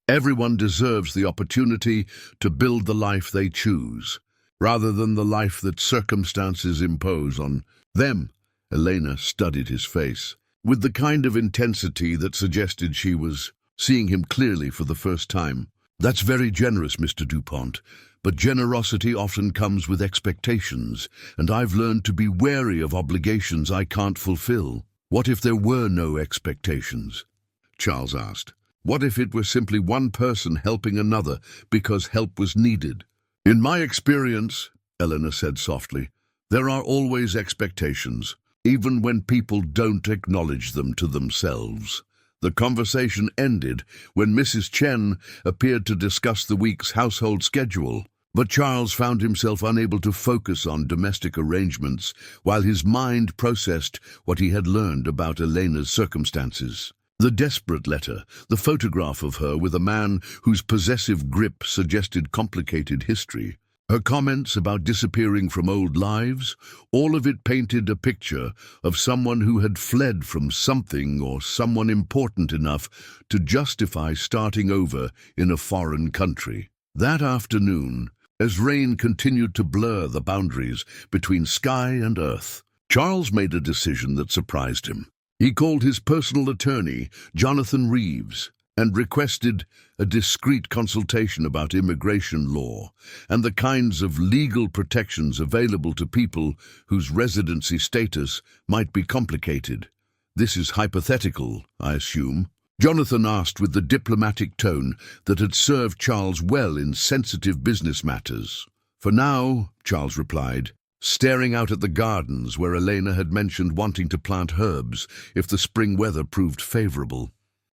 A: "everyone deserves the opportunity to build the life they choose, rather than the life that circumstances impose on them." Elena studied his face. with the kind of intensity that suggested she was seeing him clearly for the first time. "That's very generous, Mr. DuPont, but generosity often comes with expectations, and I've learned to be wary of obligations I can't fulfill." "What if there were no expectations?" Charles asked. "What if it were simply one person helping another because help was needed?" "In my experience," Elena said softly, "there are always expectations, even when people don't acknowledge them to themselves." The conversation ended when Mrs. Chen appeared to discuss the week's household schedule, but Charles found himself unable to focus on domestic arrangements while his mind processed what he had learned about Elena's circumstances. The desperate letter, the photograph of her with a man whose possessive grip suggested complicated history, her comments about disappearing from old lives, all of it painted a picture of someone who had fled from something or someone important enough to justify starting over in a foreign country. That afternoon, as rain continued to blur the boundaries between sky and earth, Charles made a decision that surprised him. He called his personal attorney, Jonathan Reeves, and requested a discreet consultation about immigration law and the kinds of legal protections available to people whose residency status might be complicated. "This is hypothetical, I assume?" Jonathan asked with the diplomatic tone that had served Charles well in sensitive business matters. "For now," Charles replied, staring out at the gardens where Elena had mentioned wanting to plant herbs if the spring weather proved favorable.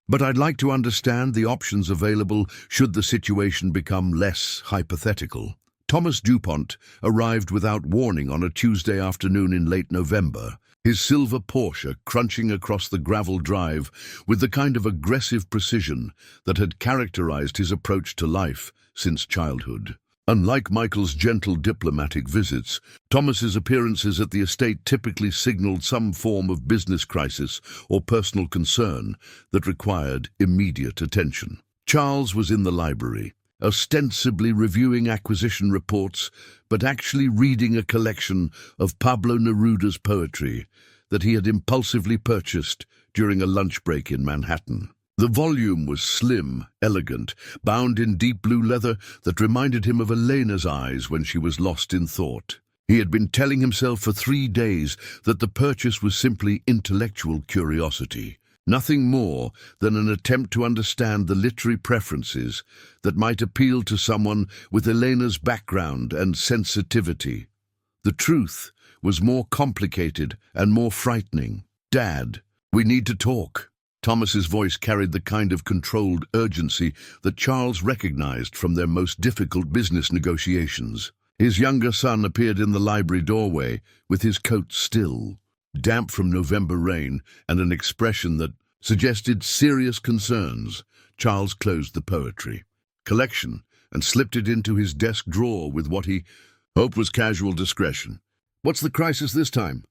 A: "But I'd like to understand the options available should the situation become less hypothetical." Thomas DuPont arrived without warning on a Tuesday afternoon in late November, his silver Porsche crunching across the gravel drive with the kind of aggressive precision that had characterized his approach to life since childhood. Unlike Michael's gentle diplomatic visits, Thomas's appearances at the estate typically signaled some form of business crisis or personal concern that required immediate attention. Charles was in the library, ostensibly reviewing acquisition reports, but actually reading a collection of Pablo Neruda's poetry that he had impulsively purchased during a lunch break in Manhattan. The volume was slim, elegant, bound in deep blue leather that reminded him of Elena's eyes when she was lost in thought. He had been telling himself for 3 days that the purchase was simply intellectual curiosity, nothing more than an attempt to understand the literary preferences that might appeal to someone with Elena's background and sensitivity. The truth was more complicated and more frightening. "Dad, we need to talk." Thomas's voice carried the kind of controlled urgency that Charles recognized from their most difficult business negotiations. His younger son appeared in the library doorway with his coat still, damp from November rain, and an expression that suggested serious concerns. Charles closed the poetry collection and slipped it into his desk drawer with what he hoped was casual discretion. "What's the crisis this time?"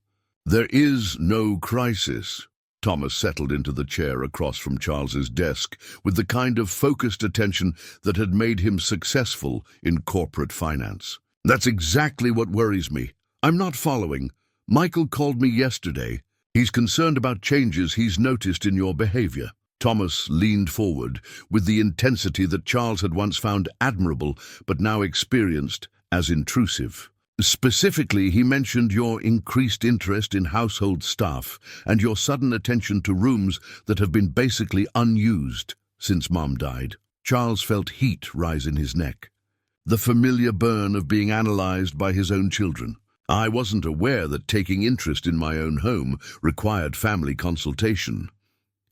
A: "There is no crisis." Thomas settled into the chair across from Charles's desk with the kind of focused attention that had made him successful in corporate finance. "That's exactly what worries me. I'm not following. Michael called me yesterday. He's concerned about changes he's noticed in your behavior." Thomas leaned forward with the intensity that Charles had once found admirable but now experienced as intrusive. "Specifically, he mentioned your increased interest in household staff and your sudden attention to rooms that have been basically unused since Mom died." Charles felt heat rise in his neck, the familiar burn of being analyzed by his own children. "I wasn't aware that taking interest in my own home required family consultation."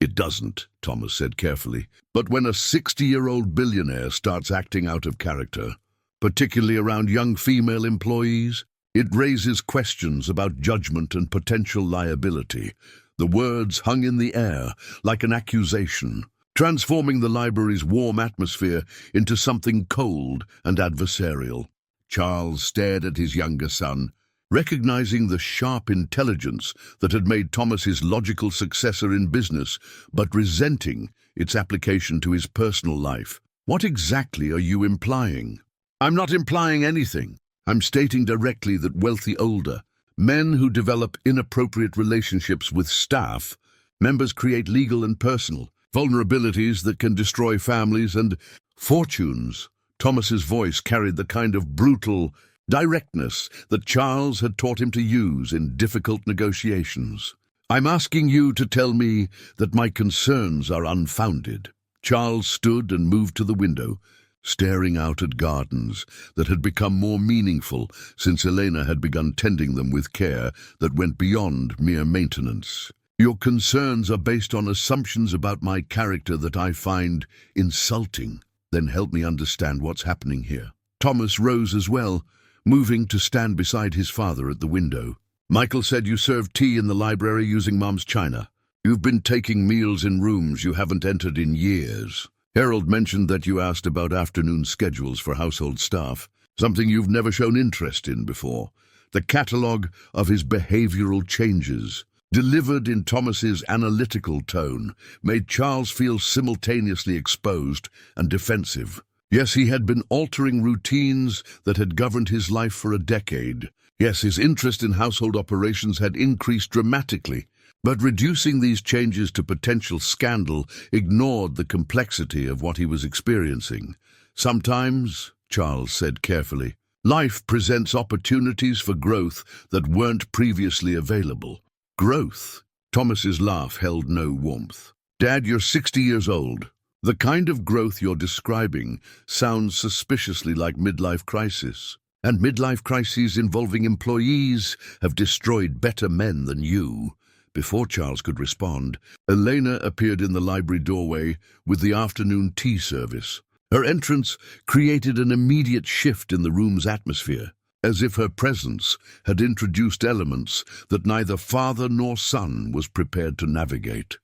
A: "It doesn't," Thomas said carefully, "but when a 60-year-old billionaire starts acting out of character, particularly around young female employees, it raises questions about judgment and potential liability." The words hung in the air like an accusation, transforming the library's warm atmosphere into something cold and adversarial. Charles stared at his younger son, recognizing the sharp intelligence that had made Thomas his logical successor in business, but resenting its application to his personal life. "What exactly are you implying?" "I'm not implying anything. I'm stating directly that wealthy older men who develop inappropriate relationships with staff Members create legal and personal vulnerabilities that can destroy families and fortunes. Thomas's voice carried the kind of brutal directness that Charles had taught him to use in difficult negotiations. I'm asking you to tell me that my concerns are unfounded. Charles stood and moved to the window, staring out at gardens that had become more meaningful since Elena had begun tending them with care that went beyond mere maintenance. Your concerns are based on assumptions about my character that I find insulting. Then help me understand what's happening here. Thomas rose as well, moving to stand beside his father at the window. Michael said you served tea in the library using Mom's china. You've been taking meals in rooms you haven't entered in years. Harold mentioned that you asked about afternoon schedules for household staff, something you've never shown interest in before. The catalogue of his behavioral changes, delivered in Thomas's analytical tone, made Charles feel simultaneously exposed and defensive. Yes, he had been altering routines that had governed his life for a decade. Yes, his interest in household operations had increased dramatically, but reducing these changes to potential scandal ignored the complexity of what he was experiencing. Sometimes, Charles said carefully, life presents opportunities for growth that weren't previously available. Growth? Thomas's laugh held no warmth. Dad, you're 60 years old. The kind of growth you're describing sounds suspiciously like midlife crisis. And midlife crises involving employees have destroyed better men than you. Before Charles could respond, Elena appeared in the library doorway with the afternoon tea service. Her entrance created an immediate shift in the room's atmosphere, as if her presence had introduced elements that neither father nor son was prepared to navigate.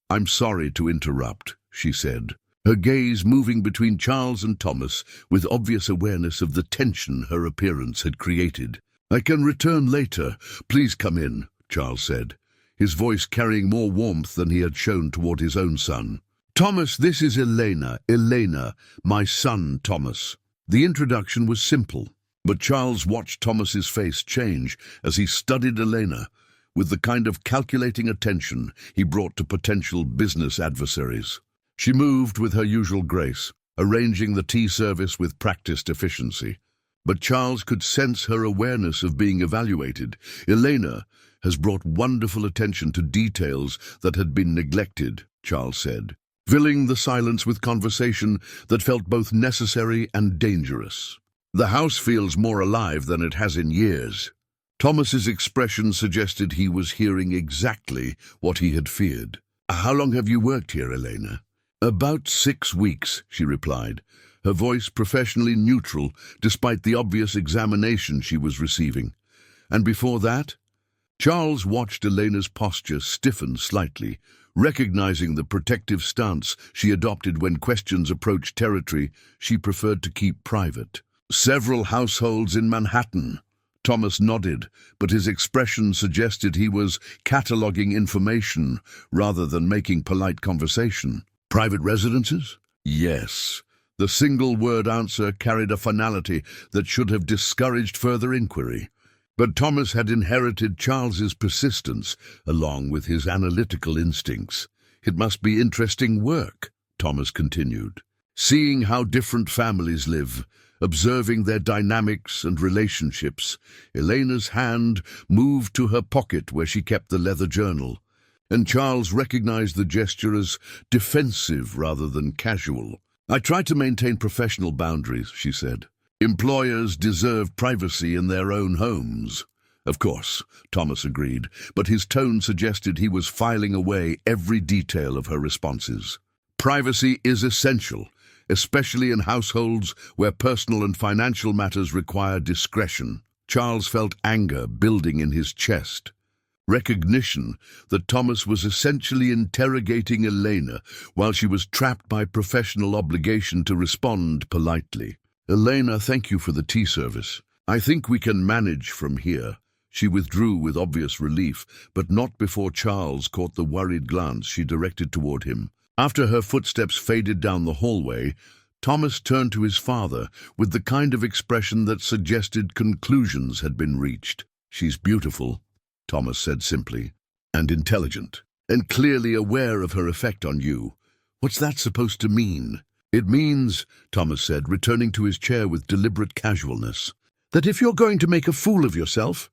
A: I'm sorry to interrupt, she said, her gaze moving between Charles and Thomas with obvious awareness of the tension her appearance had created. I can return later. Please come in, Charles said, his voice carrying more warmth than he had shown toward his own son. Thomas, this is Elena. Elena, my son, Thomas. The introduction was simple, but Charles watched Thomas's face change as he studied Elena with the kind of calculating attention he brought to potential business adversaries. She moved with her usual grace, arranging the tea service with practiced efficiency. But Charles could sense her awareness of being evaluated. Elena has brought wonderful attention to details that had been neglected, Charles said, filling the silence with conversation that felt both necessary and dangerous. The house feels more alive than it has in years. Thomas's expression suggested he was hearing exactly what he had feared. How long have you worked here, Elena? About 6 weeks, she replied, her voice professionally neutral despite the obvious examination she was receiving. And before that? Charles watched Elena's posture stiffen slightly, recognizing the protective stance she adopted when questions approached territory she preferred to keep private. Several households in Manhattan. Thomas nodded, but his expression suggested he was cataloging information rather than making polite conversation. Private residences? Yes. The single-word answer carried a finality that should have discouraged further inquiry. But Thomas had inherited Charles's persistence, along with his analytical instincts. It must be interesting work, Thomas continued. Seeing how different families live, observing their dynamics and relationships, Elena's hand moved to her pocket where she kept the leather journal, and Charles recognized the gesture as defensive rather than casual. I try to maintain professional boundaries, she said. Employers deserve privacy in their own homes. Of course, Thomas agreed, but his tone suggested he was filing away every detail of her responses. Privacy is essential, especially in households where personal and financial matters require discretion. Charles felt anger building in his chest. Recognition that Thomas was essentially interrogating Elena while she was trapped by professional obligation to respond politely. Elena, thank you for the tea service. I think we can manage from here. She withdrew with obvious relief, but not before Charles caught the worried glance she directed toward him. After her footsteps faded down the hallway, Thomas turned to his father with the kind of expression that suggested conclusions had been reached. She's beautiful, Thomas said simply, and intelligent. and clearly aware of her effect on you. What's that supposed to mean? It means, Thomas said, returning to his chair with deliberate casualness, that if you're going to make a fool of yourself,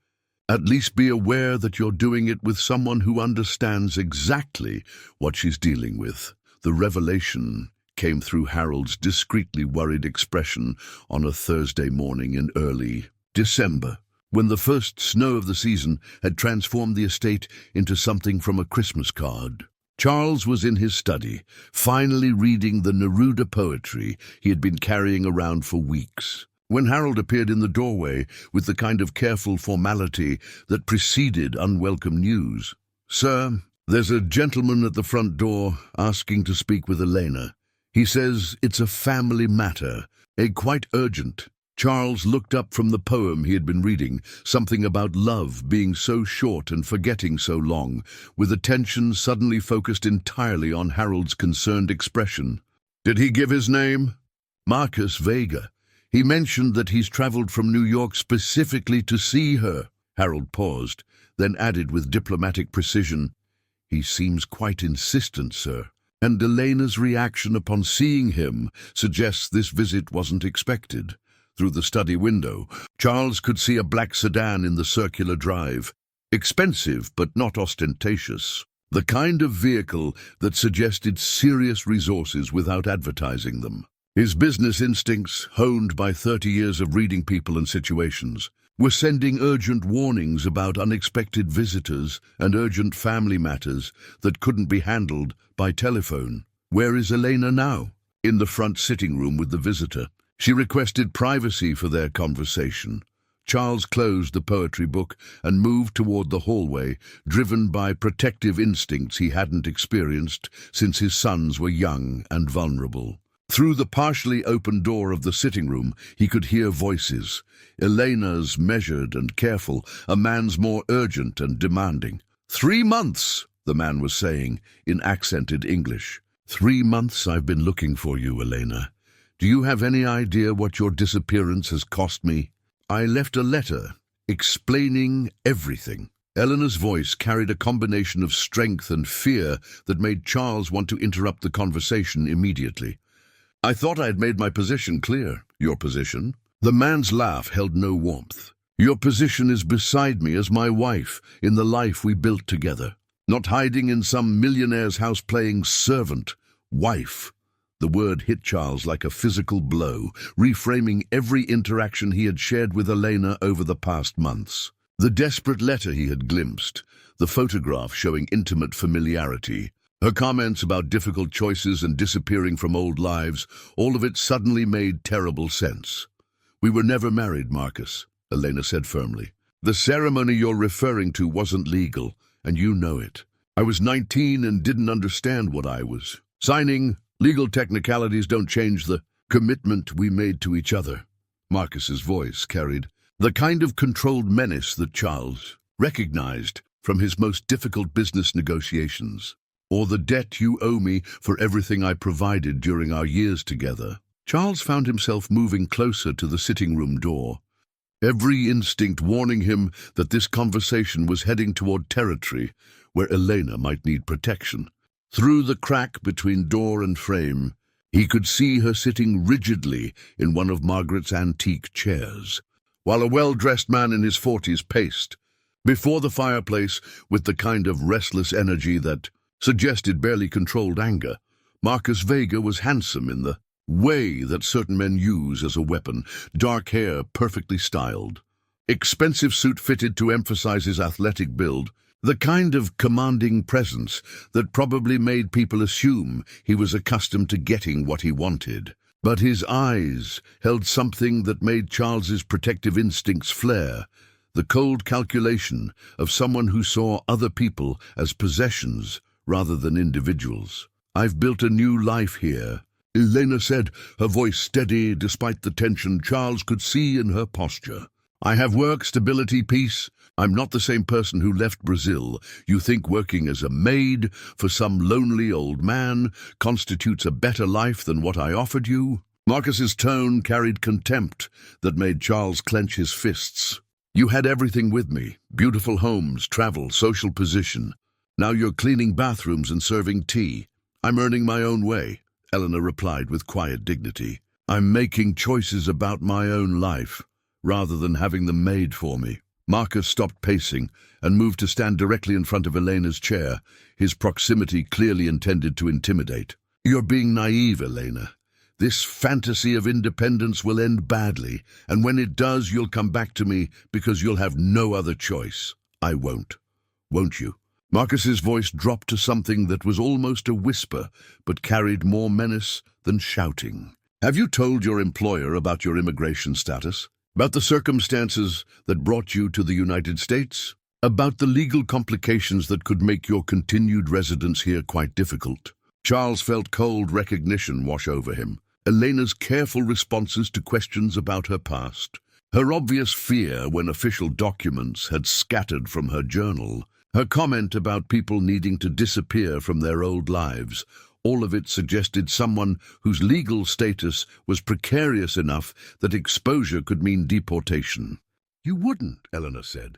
A: at least be aware that you're doing it with someone who understands exactly what she's dealing with. The revelation came through Harold's discreetly worried expression on a Thursday morning in early December, when the first snow of the season had transformed the estate into something from a Christmas card. Charles was in his study, finally reading the Neruda poetry he had been carrying around for weeks, when Harold appeared in the doorway with the kind of careful formality that preceded unwelcome news. "Sir, there's a gentleman at the front door asking to speak with Elena. He says it's a family matter, quite urgent." Charles looked up from the poem he had been reading, something about love being so short and forgetting so long, with attention suddenly focused entirely on Harold's concerned expression. "Did he give his name?" "Marcus Vega. He mentioned that he's traveled from New York specifically to see her." Harold paused, then added with diplomatic precision, "He seems quite insistent, sir. And Elena's reaction upon seeing him suggests this visit wasn't expected." Through the study window, Charles could see a black sedan in the circular drive. Expensive, but not ostentatious. The kind of vehicle that suggested serious resources without advertising them. His business instincts, honed by 30 years of reading people and situations, were sending urgent warnings about unexpected visitors and urgent family matters that couldn't be handled by telephone. "Where is Elena now?" "In the front sitting room with the visitor. She requested privacy for their conversation." Charles closed the poetry book and moved toward the hallway, driven by protective instincts he hadn't experienced since his sons were young and vulnerable. Through the partially open door of the sitting room, he could hear voices. Elena's measured and careful, a man's more urgent and demanding. 3 months, the man was saying, in accented English. 3 months I've been looking for you, Elena. Do you have any idea what your disappearance has cost me? I left a letter explaining everything. Elena's voice carried a combination of strength and fear that made Charles want to interrupt the conversation immediately. "I thought I had made my position clear." "Your position?" The man's laugh held no warmth. "Your position is beside me as my wife in the life we built together. Not hiding in some millionaire's house playing servant. Wife." The word hit Charles like a physical blow, reframing every interaction he had shared with Elena over the past months. The desperate letter he had glimpsed, the photograph showing intimate familiarity, her comments about difficult choices and disappearing from old lives, all of it suddenly made terrible sense. "We were never married, Marcus," Elena said firmly. "The ceremony you're referring to wasn't legal, and you know it. I was 19 and didn't understand what I was signing. Legal technicalities don't change the commitment we made to each other." Marcus's voice carried the kind of controlled menace that Charles recognized from his most difficult business negotiations. "Or the debt you owe me for everything I provided during our years together." Charles found himself moving closer to the sitting room door, every instinct warning him that this conversation was heading toward territory where Elena might need protection. Through the crack between door and frame, he could see her sitting rigidly in one of Margaret's antique chairs, while a well-dressed man in his 40s paced before the fireplace with the kind of restless energy that suggested barely controlled anger. Marcus Vega was handsome in the way that certain men use as a weapon, dark hair perfectly styled, expensive suit fitted to emphasize his athletic build, the kind of commanding presence that probably made people assume he was accustomed to getting what he wanted. But his eyes held something that made Charles's protective instincts flare, the cold calculation of someone who saw other people as possessions rather than individuals. "I've built a new life here," Elena said, her voice steady despite the tension Charles could see in her posture. "I have work, stability, peace. I'm not the same person who left Brazil. You think working as a maid for some lonely old man constitutes a better life than what I offered you?" Marcus's tone carried contempt that made Charles clench his fists. "You had everything with me, beautiful homes, travel, social position. Now you're cleaning bathrooms and serving tea. I'm earning my own way, Elena replied with quiet dignity. I'm making choices about my own life, rather than having them made for me. Marcus stopped pacing and moved to stand directly in front of Elena's chair, his proximity clearly intended to intimidate. You're being naive, Elena. This fantasy of independence will end badly, and when it does, you'll come back to me because you'll have no other choice. I won't. Won't you? Marcus's voice dropped to something that was almost a whisper, but carried more menace than shouting. Have you told your employer about your immigration status? About the circumstances that brought you to the United States? About the legal complications that could make your continued residence here quite difficult? Charles felt cold recognition wash over him. Elena's careful responses to questions about her past, her obvious fear when official documents had scattered from her journal, her comment about people needing to disappear from their old lives, all of it suggested someone whose legal status was precarious enough that exposure could mean deportation. You wouldn't, Elena said.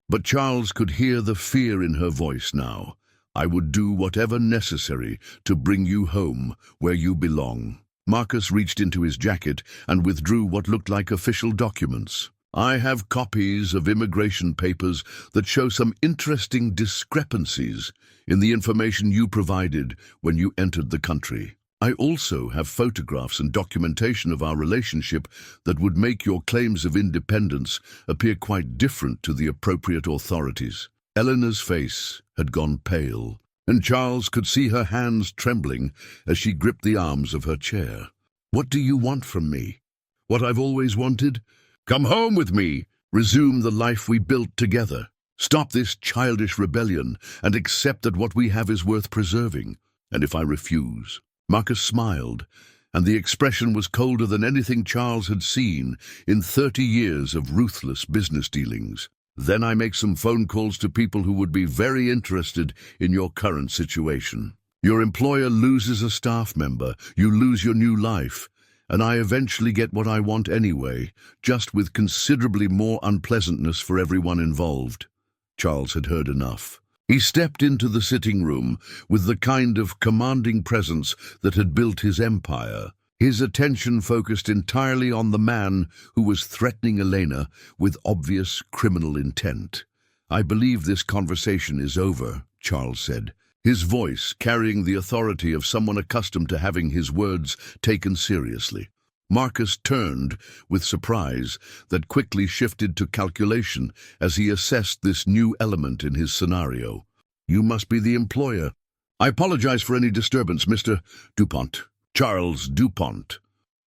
A: But Charles could hear the fear in her voice now. I would do whatever necessary to bring you home where you belong. Marcus reached into his jacket and withdrew what looked like official documents. I have copies of immigration papers that show some interesting discrepancies in the information you provided when you entered the country. I also have photographs and documentation of our relationship that would make your claims of independence appear quite different to the appropriate authorities. Elena's face had gone pale, and Charles could see her hands trembling as she gripped the arms of her chair. What do you want from me? What I've always wanted? Come home with me. Resume the life we built together. Stop this childish rebellion and accept that what we have is worth preserving. And if I refuse? Marcus smiled, and the expression was colder than anything Charles had seen in 30 years of ruthless business dealings. Then I make some phone calls to people who would be very interested in your current situation. Your employer loses a staff member, you lose your new life, and I eventually get what I want anyway, just with considerably more unpleasantness for everyone involved. Charles had heard enough. He stepped into the sitting room with the kind of commanding presence that had built his empire, his attention focused entirely on the man who was threatening Elena with obvious criminal intent. I believe this conversation is over, Charles said, his voice carrying the authority of someone accustomed to having his words taken seriously. Marcus turned with surprise that quickly shifted to calculation as he assessed this new element in his scenario. You must be the employer. I apologize for any disturbance, Mr. DuPont. Charles DuPont.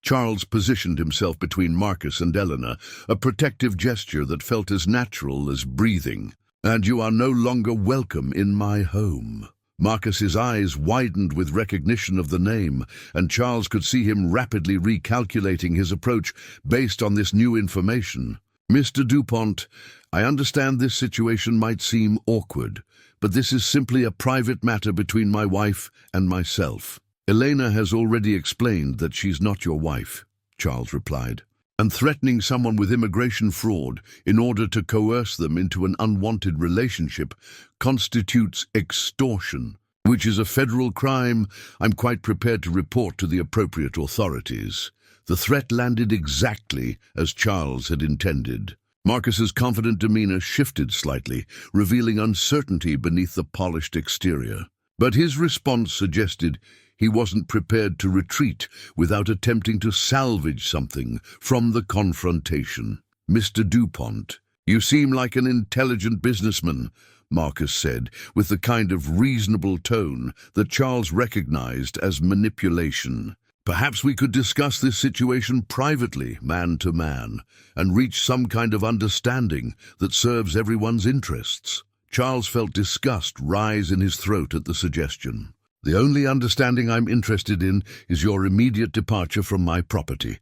A: Charles positioned himself between Marcus and Elena, a protective gesture that felt as natural as breathing. And you are no longer welcome in my home. Marcus's eyes widened with recognition of the name, and Charles could see him rapidly recalculating his approach based on this new information. Mr. DuPont, I understand this situation might seem awkward, but this is simply a private matter between my wife and myself. Elena has already explained that she's not your wife, Charles replied, and threatening someone with immigration fraud in order to coerce them into an unwanted relationship constitutes extortion, which is a federal crime I'm quite prepared to report to the appropriate authorities. The threat landed exactly as Charles had intended. Marcus's confident demeanor shifted slightly, revealing uncertainty beneath the polished exterior. But his response suggested he wasn't prepared to retreat without attempting to salvage something from the confrontation. Mr. DuPont, you seem like an intelligent businessman, Marcus said, with the kind of reasonable tone that Charles recognized as manipulation. Perhaps we could discuss this situation privately, man to man, and reach some kind of understanding that serves everyone's interests. Charles felt disgust rise in his throat at the suggestion. The only understanding I'm interested in is your immediate departure from my property,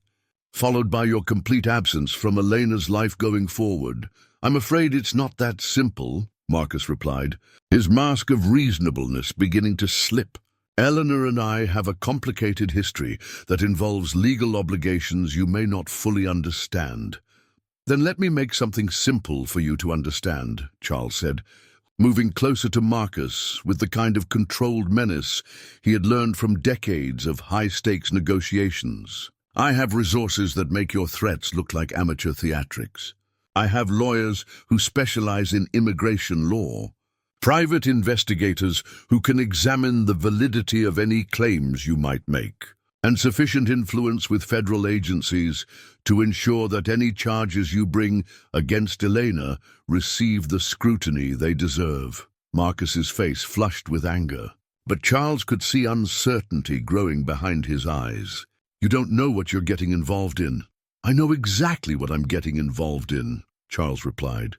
A: followed by your complete absence from Elena's life going forward. I'm afraid it's not that simple, Marcus replied, his mask of reasonableness beginning to slip. Elena and I have a complicated history that involves legal obligations you may not fully understand. Then let me make something simple for you to understand, Charles said. moving closer to Marcus with the kind of controlled menace he had learned from decades of high-stakes negotiations. "I have resources that make your threats look like amateur theatrics. I have lawyers who specialize in immigration law, private investigators who can examine the validity of any claims you might make, and sufficient influence with federal agencies to ensure that any charges you bring against Elena receive the scrutiny they deserve." Marcus's face flushed with anger, but Charles could see uncertainty growing behind his eyes. "You don't know what you're getting involved in." "I know exactly what I'm getting involved in," Charles replied.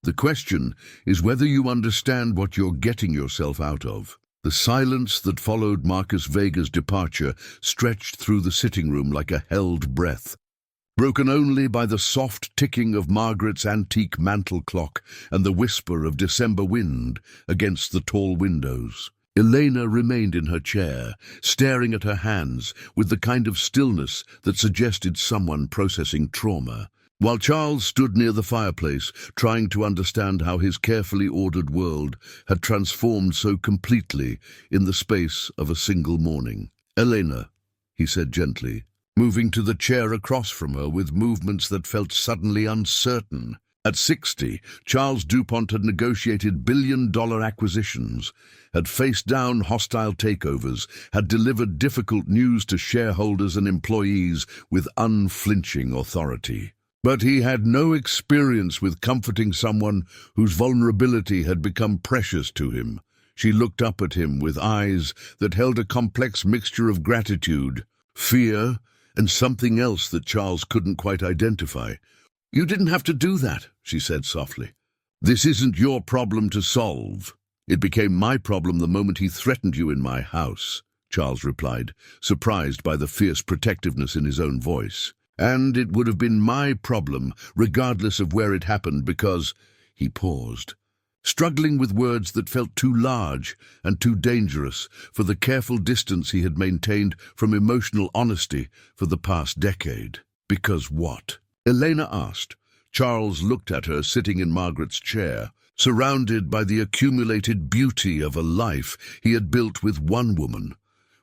A: "The question is whether you understand what you're getting yourself out of." The silence that followed Marcus Vega's departure stretched through the sitting room like a held breath, broken only by the soft ticking of Margaret's antique mantel clock and the whisper of December wind against the tall windows. Elena remained in her chair, staring at her hands with the kind of stillness that suggested someone processing trauma, while Charles stood near the fireplace, trying to understand how his carefully ordered world had transformed so completely in the space of a single morning. "Elena," he said gently, moving to the chair across from her with movements that felt suddenly uncertain. At 60, Charles DuPont had negotiated billion-dollar acquisitions, had faced down hostile takeovers, had delivered difficult news to shareholders and employees with unflinching authority. But he had no experience with comforting someone whose vulnerability had become precious to him. She looked up at him with eyes that held a complex mixture of gratitude, fear, and something else that Charles couldn't quite identify. "You didn't have to do that," she said softly. "This isn't your problem to solve. It became my problem the moment he threatened you in my house," Charles replied, surprised by the fierce protectiveness in his own voice. "And it would have been my problem, regardless of where it happened, because—" He paused, struggling with words that felt too large and too dangerous for the careful distance he had maintained from emotional honesty for the past decade. "Because what?" Elena asked. Charles looked at her sitting in Margaret's chair, surrounded by the accumulated beauty of a life he had built with one woman,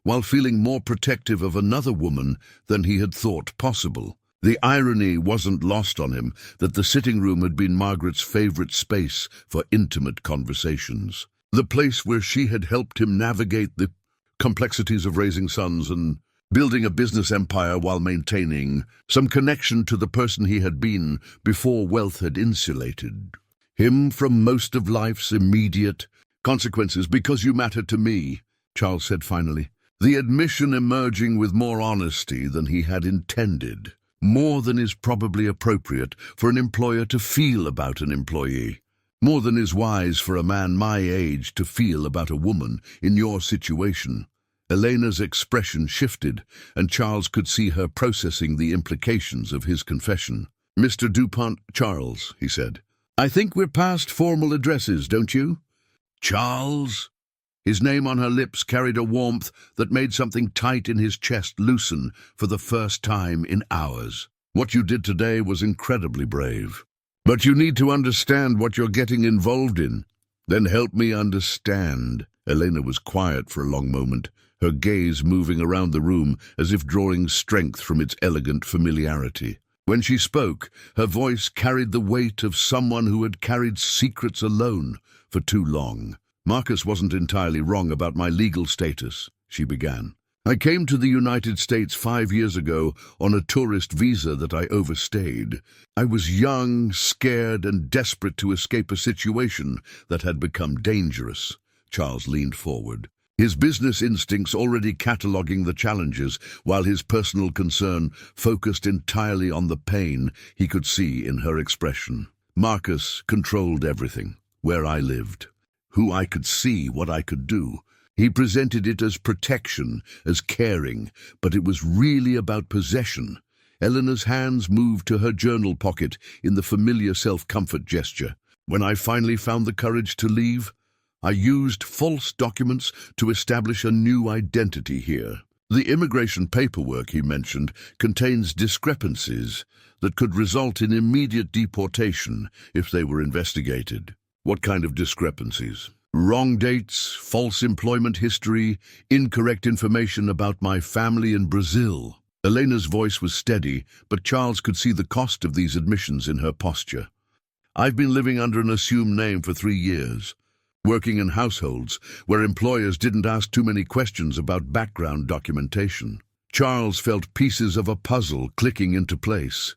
A: while feeling more protective of another woman than he had thought possible. The irony wasn't lost on him that the sitting room had been Margaret's favorite space for intimate conversations, the place where she had helped him navigate the complexities of raising sons and building a business empire while maintaining some connection to the person he had been before wealth had insulated him from most of life's immediate consequences. "Because you matter to me," Charles said finally, the admission emerging with more honesty than he had intended, more than is probably appropriate for an employer to feel about an employee, more than is wise for a man my age to feel about a woman in your situation. Elena's expression shifted, and Charles could see her processing the implications of his confession. "Mr. DuPont, Charles," he said. "I think we're past formal addresses, don't you?" "Charles?" His name on her lips carried a warmth that made something tight in his chest loosen for the first time in hours. "What you did today was incredibly brave. But you need to understand what you're getting involved in." "Then help me understand." Elena was quiet for a long moment, her gaze moving around the room as if drawing strength from its elegant familiarity. When she spoke, her voice carried the weight of someone who had carried secrets alone for too long. "Marcus wasn't entirely wrong about my legal status," she began. "I came to the United States 5 years ago on a tourist visa that I overstayed. I was young, scared, and desperate to escape a situation that had become dangerous." Charles leaned forward, his business instincts already cataloguing the challenges, while his personal concern focused entirely on the pain he could see in her expression. "Marcus controlled everything, where I lived, who I could see, what I could do. He presented it as protection, as caring, but it was really about possession." Elena's hands moved to her journal pocket in the familiar self-comfort gesture. "When I finally found the courage to leave, I used false documents to establish a new identity here. The immigration paperwork he mentioned contains discrepancies that could result in immediate deportation if they were investigated. What kind of discrepancies? Wrong dates, false employment history, incorrect information about my family in Brazil. Elena's voice was steady, but Charles could see the cost of these admissions in her posture. I've been living under an assumed name for 3 years, working in households where employers didn't ask too many questions about background documentation. Charles felt pieces of a puzzle clicking into place.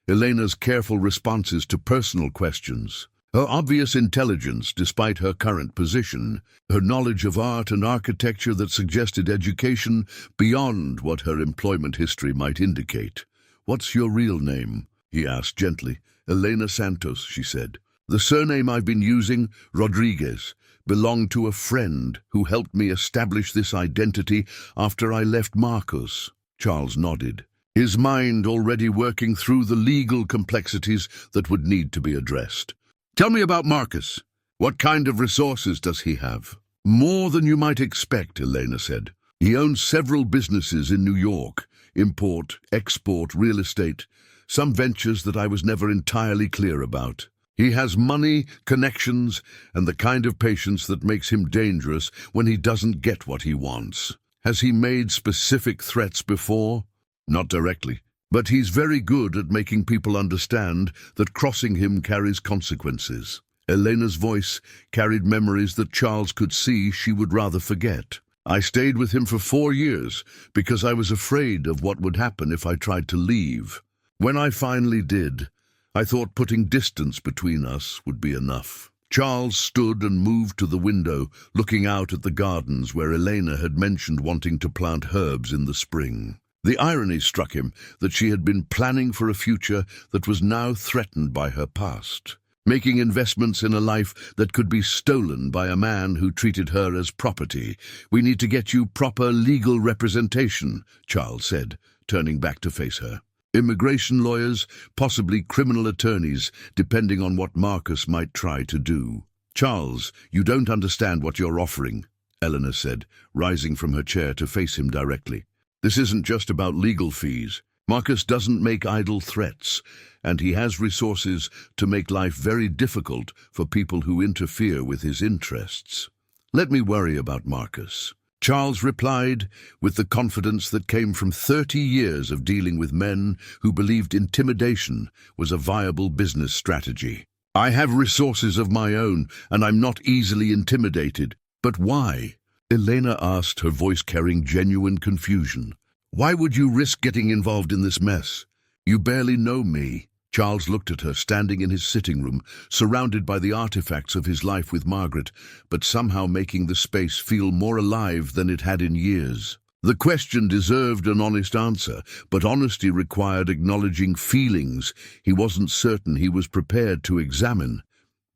A: Elena's careful responses to personal questions, her obvious intelligence despite her current position, her knowledge of art and architecture that suggested education beyond what her employment history might indicate. "What's your real name?" he asked gently. "Elena Santos," she said. "The surname I've been using, Rodriguez, belonged to a friend who helped me establish this identity after I left Marcos." Charles nodded, his mind already working through the legal complexities that would need to be addressed. "Tell me about Marcus. What kind of resources does he have?" "More than you might expect," Elena said. "He owns several businesses in New York, import, export, real estate, some ventures that I was never entirely clear about. He has money, connections, and the kind of patience that makes him dangerous when he doesn't get what he wants. Has he made specific threats before?" "Not directly. But he's very good at making people understand that crossing him carries consequences." Elena's voice carried memories that Charles could see she would rather forget. "I stayed with him for 4 years because I was afraid of what would happen if I tried to leave. When I finally did, I thought putting distance between us would be enough." Charles stood and moved to the window, looking out at the gardens where Elena had mentioned wanting to plant herbs in the spring. The irony struck him that she had been planning for a future that was now threatened by her past, making investments in a life that could be stolen by a man who treated her as property. "We need to get you proper legal representation," Charles said, turning back to face her. "Immigration lawyers, possibly criminal attorneys, depending on what Marcus might try to do." "Charles, you don't understand what you're offering," Elena said, rising from her chair to face him directly. "This isn't just about legal fees. Marcus doesn't make idle threats, and he has resources to make life very difficult for people who interfere with his interests. Let me worry about Marcus." Charles replied with the confidence that came from 30 years of dealing with men who believed intimidation was a viable business strategy. "I have resources of my own, and I'm not easily intimidated." "But why?" Elena asked, her voice carrying genuine confusion. "Why would you risk getting involved in this mess? You barely know me." Charles looked at her, standing in his sitting room, surrounded by the artifacts of his life with Margaret, but somehow making the space feel more alive than it had in years. The question deserved an honest answer, but honesty required acknowledging feelings he wasn't certain he was prepared to examine.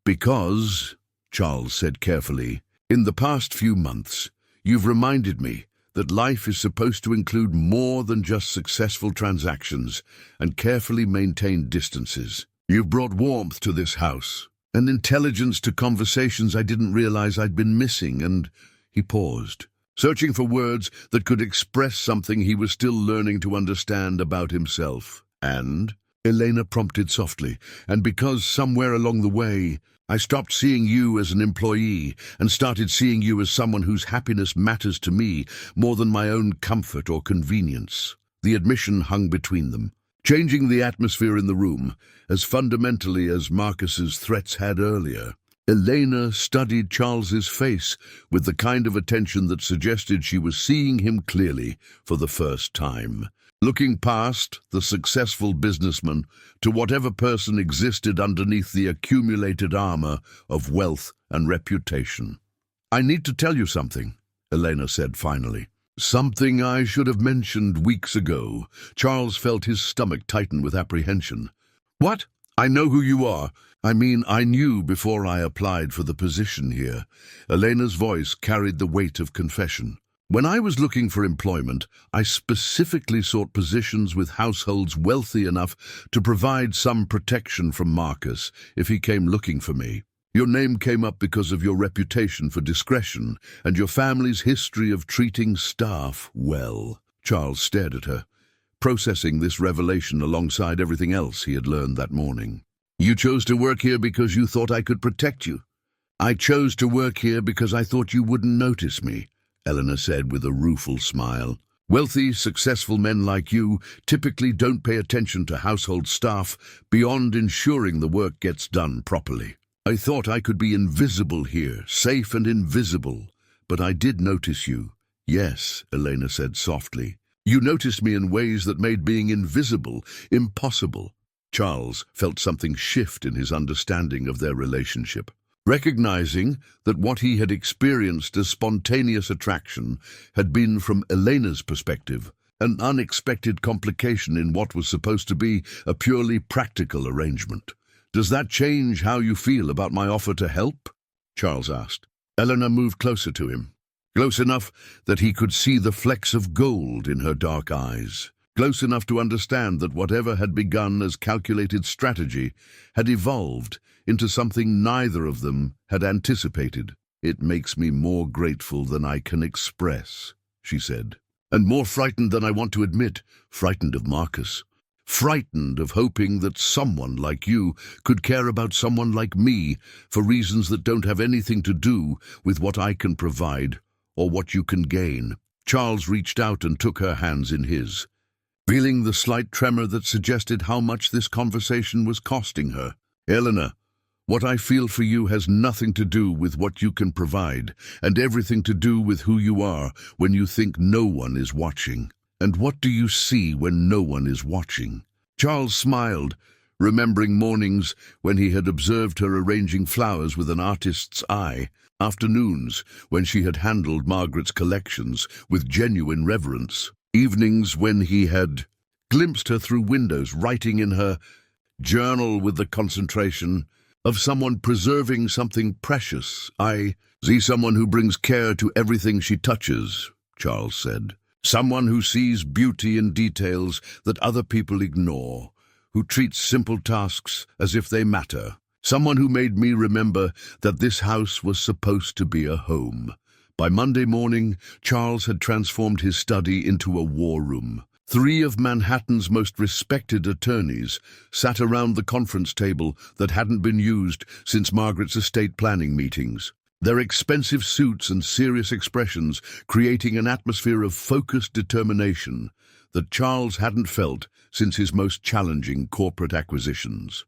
A: "Because," Charles said carefully, "in the past few months, you've reminded me that life is supposed to include more than just successful transactions and carefully maintained distances. You've brought warmth to this house, and intelligence to conversations I didn't realize I'd been missing," and he paused, searching for words that could express something he was still learning to understand about himself. "And?" Elena prompted softly, "and because somewhere along the way, I stopped seeing you as an employee and started seeing you as someone whose happiness matters to me more than my own comfort or convenience." The admission hung between them, changing the atmosphere in the room as fundamentally as Marcus's threats had earlier. Elena studied Charles's face with the kind of attention that suggested she was seeing him clearly for the first time, looking past the successful businessman to whatever person existed underneath the accumulated armor of wealth and reputation. "I need to tell you something," Elena said finally. "Something I should have mentioned weeks ago." Charles felt his stomach tighten with apprehension. "What?" "I know who you are. I mean, I knew before I applied for the position here." Elena's voice carried the weight of confession. "When I was looking for employment, I specifically sought positions with households wealthy enough to provide some protection from Marcus if he came looking for me. Your name came up because of your reputation for discretion and your family's history of treating staff well." Charles stared at her, processing this revelation alongside everything else he had learned that morning. You chose to work here because you thought I could protect you. I chose to work here because I thought you wouldn't notice me, Elena said with a rueful smile. Wealthy, successful men like you typically don't pay attention to household staff beyond ensuring the work gets done properly. I thought I could be invisible here, safe and invisible, but I did notice you. Yes, Elena said softly. You noticed me in ways that made being invisible impossible. Charles felt something shift in his understanding of their relationship. Recognizing that what he had experienced as spontaneous attraction had been, from Elena's perspective, an unexpected complication in what was supposed to be a purely practical arrangement. Does that change how you feel about my offer to help? Charles asked. Elena moved closer to him, close enough that he could see the flecks of gold in her dark eyes. Close enough to understand that whatever had begun as calculated strategy had evolved into something neither of them had anticipated. It makes me more grateful than I can express, she said, and more frightened than I want to admit, frightened of Marcus. Frightened of hoping that someone like you could care about someone like me for reasons that don't have anything to do with what I can provide or what you can gain. Charles reached out and took her hands in his, feeling the slight tremor that suggested how much this conversation was costing her. Elena, what I feel for you has nothing to do with what you can provide, and everything to do with who you are when you think no one is watching. And what do you see when no one is watching? Charles smiled, remembering mornings when he had observed her arranging flowers with an artist's eye, afternoons when she had handled Margaret's collections with genuine reverence, evenings when he had glimpsed her through windows writing in her journal with the concentration of someone preserving something precious. I see someone who brings care to everything she touches, Charles said. Someone who sees beauty in details that other people ignore, who treats simple tasks as if they matter. Someone who made me remember that this house was supposed to be a home. By Monday morning, Charles had transformed his study into a war room. 3 of Manhattan's most respected attorneys sat around the conference table that hadn't been used since Margaret's estate planning meetings, their expensive suits and serious expressions creating an atmosphere of focused determination that Charles hadn't felt since his most challenging corporate acquisitions.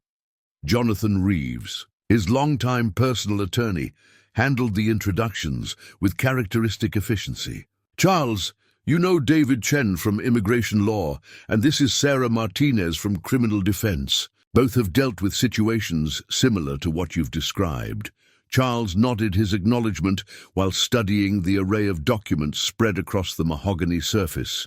A: Jonathan Reeves, his longtime personal attorney, handled the introductions with characteristic efficiency. Charles, you know David Chen from Immigration Law, and this is Sarah Martinez from Criminal Defense. Both have dealt with situations similar to what you've described. Charles nodded his acknowledgement while studying the array of documents spread across the mahogany surface.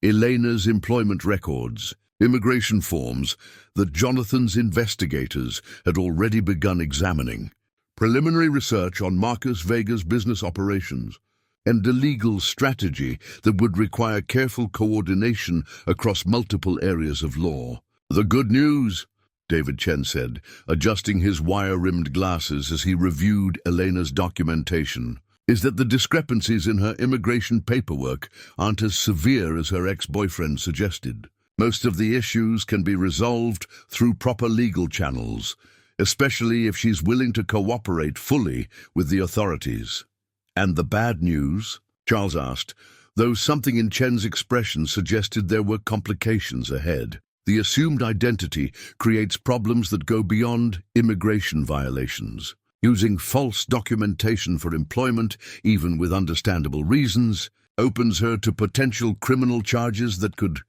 A: Elena's employment records, immigration forms that Jonathan's investigators had already begun examining, preliminary research on Marcus Vega's business operations, and a legal strategy that would require careful coordination across multiple areas of law. The good news, David Chen said, adjusting his wire-rimmed glasses as he reviewed Elena's documentation, is that the discrepancies in her immigration paperwork aren't as severe as her ex-boyfriend suggested. Most of the issues can be resolved through proper legal channels, especially if she's willing to cooperate fully with the authorities. And the bad news? Charles asked, though something in Chen's expression suggested there were complications ahead. The assumed identity creates problems that go beyond immigration violations. Using false documentation for employment, even with understandable reasons, opens her to potential criminal charges that could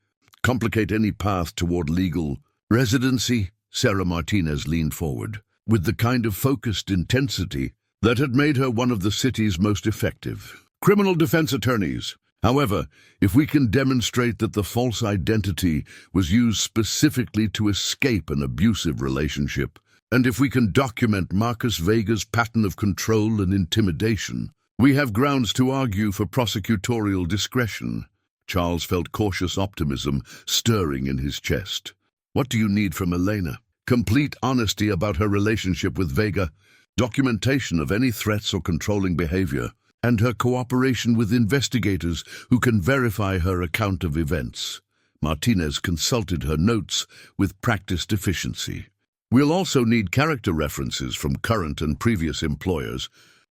A: complicate any path toward legal residency. Sarah Martinez leaned forward, with the kind of focused intensity that had made her one of the city's most effective criminal defense attorneys. However, if we can demonstrate that the false identity was used specifically to escape an abusive relationship, and if we can document Marcus Vega's pattern of control and intimidation, we have grounds to argue for prosecutorial discretion. Charles felt cautious optimism stirring in his chest. What do you need from Elena? Complete honesty about her relationship with Vega, documentation of any threats or controlling behavior, and her cooperation with investigators who can verify her account of events. Martinez consulted her notes with practiced efficiency. We'll also need character references from current and previous employers,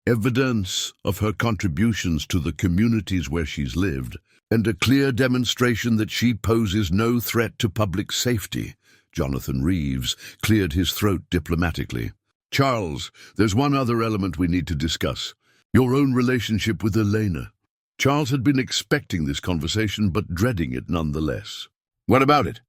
A: evidence of her contributions to the communities where she's lived, and a clear demonstration that she poses no threat to public safety. Jonathan Reeves cleared his throat diplomatically. Charles, there's one other element we need to discuss. Your own relationship with Elena. Charles had been expecting this conversation, but dreading it nonetheless. What about it?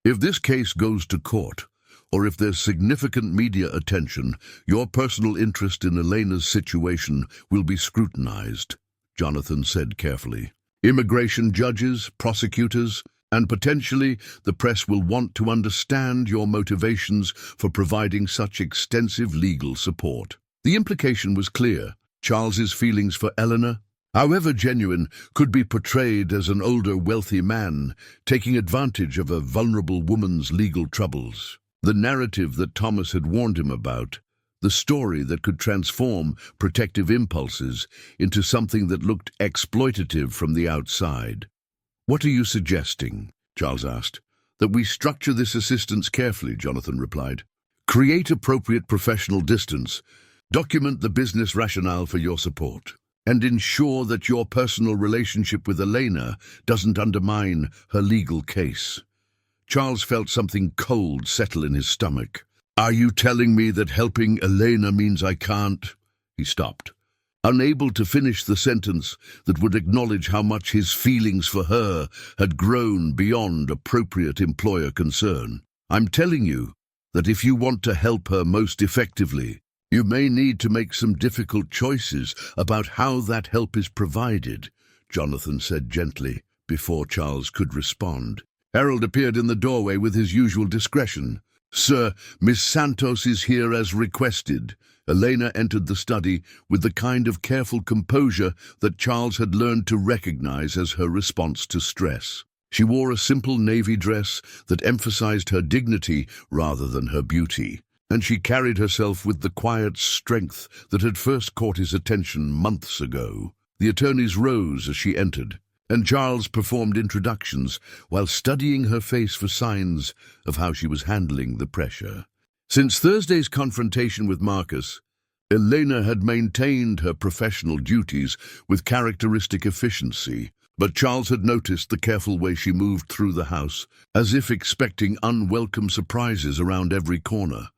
A: If this case goes to court, or if there's significant media attention, your personal interest in Elena's situation will be scrutinized, Jonathan said carefully. Immigration judges, prosecutors, and potentially the press will want to understand your motivations for providing such extensive legal support. The implication was clear. Charles's feelings for Elena, however genuine, could be portrayed as an older, wealthy man taking advantage of a vulnerable woman's legal troubles. The narrative that Thomas had warned him about, the story that could transform protective impulses into something that looked exploitative from the outside. What are you suggesting? Charles asked. That we structure this assistance carefully, Jonathan replied. Create appropriate professional distance, document the business rationale for your support, and ensure that your personal relationship with Elena doesn't undermine her legal case. Charles felt something cold settle in his stomach. Are you telling me that helping Elena means I can't? He stopped, unable to finish the sentence that would acknowledge how much his feelings for her had grown beyond appropriate employer concern. I'm telling you that if you want to help her most effectively, you may need to make some difficult choices about how that help is provided, Jonathan said gently, before Charles could respond. Harold appeared in the doorway with his usual discretion. Sir, Miss Santos is here as requested. Elena entered the study with the kind of careful composure that Charles had learned to recognize as her response to stress. She wore a simple navy dress that emphasized her dignity rather than her beauty, and she carried herself with the quiet strength that had first caught his attention months ago. The attorneys rose as she entered, and Charles performed introductions while studying her face for signs of how she was handling the pressure. Since Thursday's confrontation with Marcus, Elena had maintained her professional duties with characteristic efficiency, but Charles had noticed the careful way she moved through the house, as if expecting unwelcome surprises around every corner.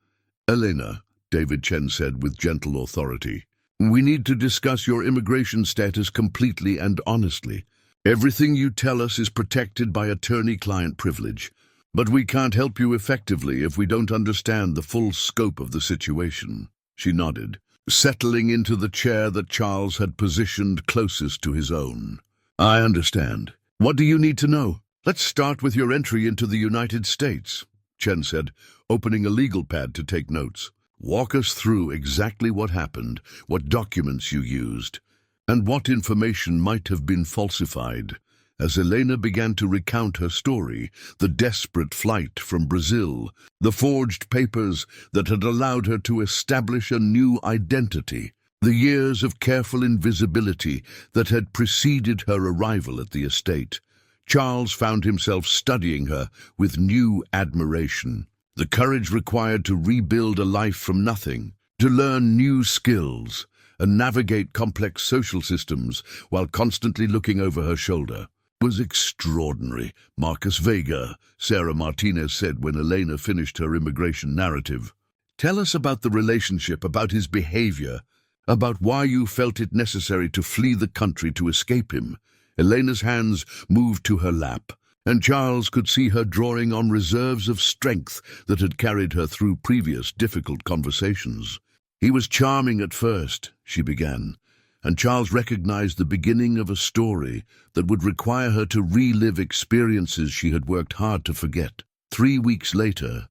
A: Elena, David Chen said with gentle authority, we need to discuss your immigration status completely and honestly. Everything you tell us is protected by attorney-client privilege, but we can't help you effectively if we don't understand the full scope of the situation. She nodded, settling into the chair that Charles had positioned closest to his own. I understand. What do you need to know? Let's start with your entry into the United States, Chen said, opening a legal pad to take notes. Walk us through exactly what happened, what documents you used, and what information might have been falsified. As Elena began to recount her story, the desperate flight from Brazil, the forged papers that had allowed her to establish a new identity, the years of careful invisibility that had preceded her arrival at the estate, Charles found himself studying her with new admiration. The courage required to rebuild a life from nothing, to learn new skills, and navigate complex social systems while constantly looking over her shoulder, was extraordinary. Marcus Vega, Sarah Martinez said when Elena finished her immigration narrative. Tell us about the relationship, about his behavior, about why you felt it necessary to flee the country to escape him. Elena's hands moved to her lap, and Charles could see her drawing on reserves of strength that had carried her through previous difficult conversations. He was charming at first, she began, and Charles recognized the beginning of a story that would require her to relive experiences she had worked hard to forget. 3 weeks later,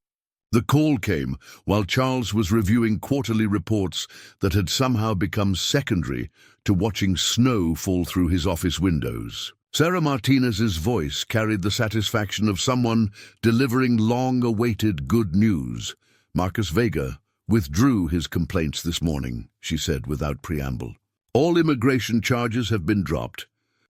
A: the call came while Charles was reviewing quarterly reports that had somehow become secondary to watching snow fall through his office windows. Sarah Martinez's voice carried the satisfaction of someone delivering long-awaited good news. Marcus Vega withdrew his complaints this morning, she said without preamble. All immigration charges have been dropped,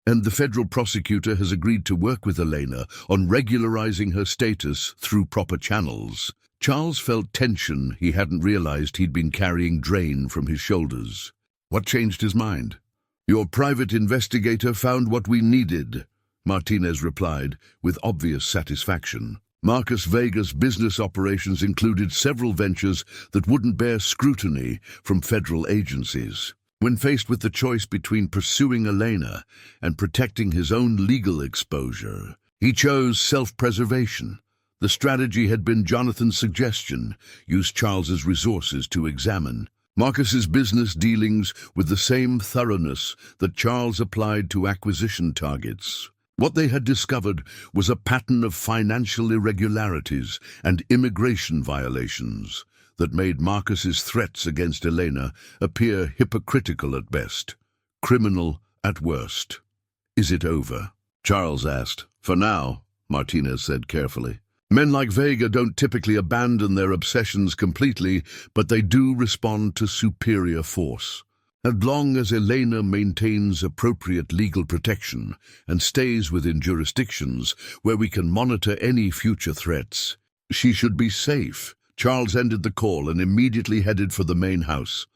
A: and the federal prosecutor has agreed to work with Elena on regularizing her status through proper channels. Charles felt tension he hadn't realized he'd been carrying drain from his shoulders. What changed his mind? "Your private investigator found what we needed," Martinez replied, with obvious satisfaction. Marcus Vega's business operations included several ventures that wouldn't bear scrutiny from federal agencies. When faced with the choice between pursuing Elena and protecting his own legal exposure, he chose self-preservation. The strategy had been Jonathan's suggestion: use Charles's resources to examine Marcus's business dealings with the same thoroughness that Charles applied to acquisition targets. What they had discovered was a pattern of financial irregularities and immigration violations that made Marcus's threats against Elena appear hypocritical at best, criminal at worst. "Is it over?" Charles asked. "For now," Martinez said carefully. "Men like Vega don't typically abandon their obsessions completely, but they do respond to superior force. As long as Elena maintains appropriate legal protection and stays within jurisdictions where we can monitor any future threats, she should be safe." Charles ended the call and immediately headed for the main house,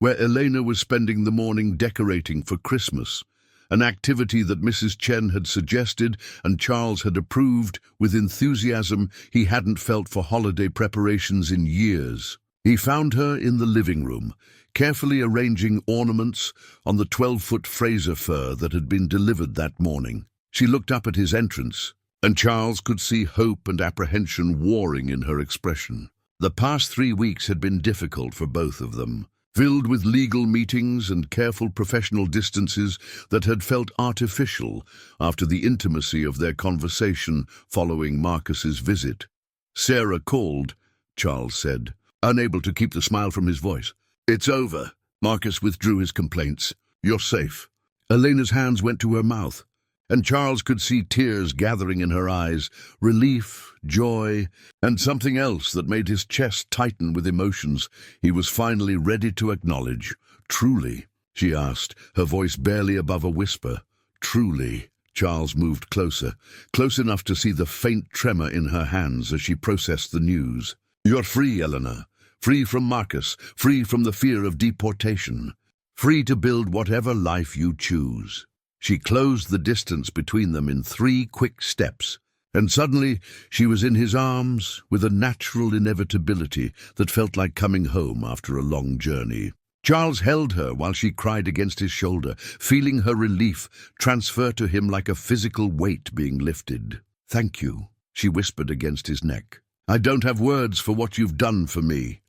A: where Elena was spending the morning decorating for Christmas, an activity that Mrs. Chen had suggested and Charles had approved with enthusiasm he hadn't felt for holiday preparations in years. He found her in the living room, carefully arranging ornaments on the 12-foot Fraser fir that had been delivered that morning. She looked up at his entrance, and Charles could see hope and apprehension warring in her expression. The past 3 weeks had been difficult for both of them, filled with legal meetings and careful professional distances that had felt artificial after the intimacy of their conversation following Marcus's visit. "Sarah called," Charles said, unable to keep the smile from his voice. "It's over." Marcus withdrew his complaints. "You're safe." Elena's hands went to her mouth, and Charles could see tears gathering in her eyes, relief, joy, and something else that made his chest tighten with emotions he was finally ready to acknowledge. "Truly?" she asked, her voice barely above a whisper. "Truly?" Charles moved closer, close enough to see the faint tremor in her hands as she processed the news. "You're free, Elena. Free from Marcus, free from the fear of deportation, free to build whatever life you choose." She closed the distance between them in 3 quick steps, and suddenly she was in his arms with a natural inevitability that felt like coming home after a long journey. Charles held her while she cried against his shoulder, feeling her relief transfer to him like a physical weight being lifted. "Thank you," she whispered against his neck. "I don't have words for what you've done for me."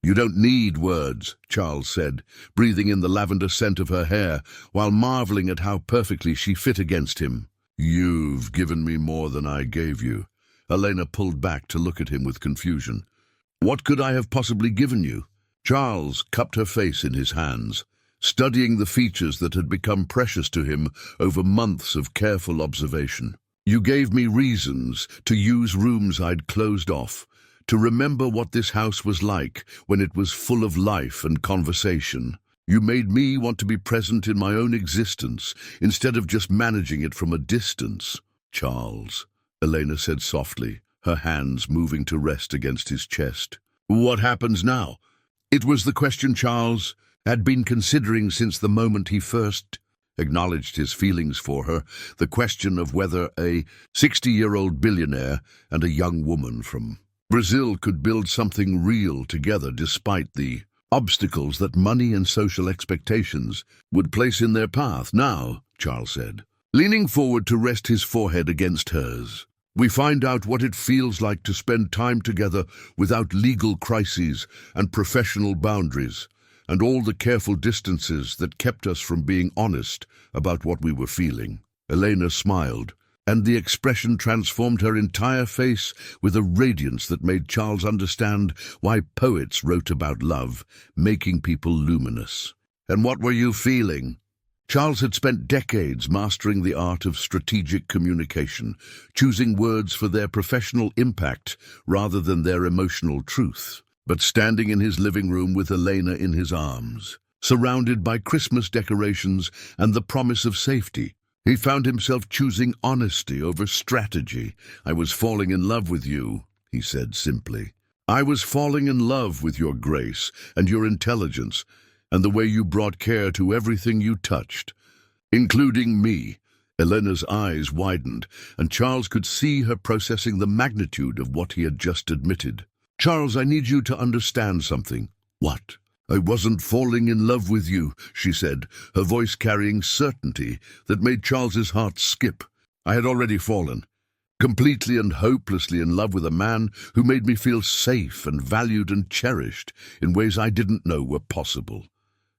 A: "You don't need words," Charles said, breathing in the lavender scent of her hair while marveling at how perfectly she fit against him. "You've given me more than I gave you." Elena pulled back to look at him with confusion. "What could I have possibly given you?" Charles cupped her face in his hands, studying the features that had become precious to him over months of careful observation. "You gave me reasons to use rooms I'd closed off, to remember what this house was like when it was full of life and conversation. You made me want to be present in my own existence instead of just managing it from a distance." "Charles," Elena said softly, her hands moving to rest against his chest. "What happens now?" It was the question Charles had been considering since the moment he first acknowledged his feelings for her, the question of whether a 60-year-old billionaire and a young woman from Brazil could build something real together despite the obstacles that money and social expectations would place in their path. "Now," Charles said, leaning forward to rest his forehead against hers, "we find out what it feels like to spend time together without legal crises and professional boundaries, and all the careful distances that kept us from being honest about what we were feeling." Elena smiled, and the expression transformed her entire face with a radiance that made Charles understand why poets wrote about love, making people luminous. "And what were you feeling?" Charles had spent decades mastering the art of strategic communication, choosing words for their professional impact rather than their emotional truth. But standing in his living room with Elena in his arms, surrounded by Christmas decorations and the promise of safety, he found himself choosing honesty over strategy. "I was falling in love with you," he said simply. I was falling in love with your grace and your intelligence and the way you brought care to everything you touched, including me." Elena's eyes widened, and Charles could see her processing the magnitude of what he had just admitted. "Charles, I need you to understand something." "What?" "I wasn't falling in love with you," she said, her voice carrying certainty that made Charles's heart skip. "I had already fallen, completely and hopelessly in love with a man who made me feel safe and valued and cherished in ways I didn't know were possible."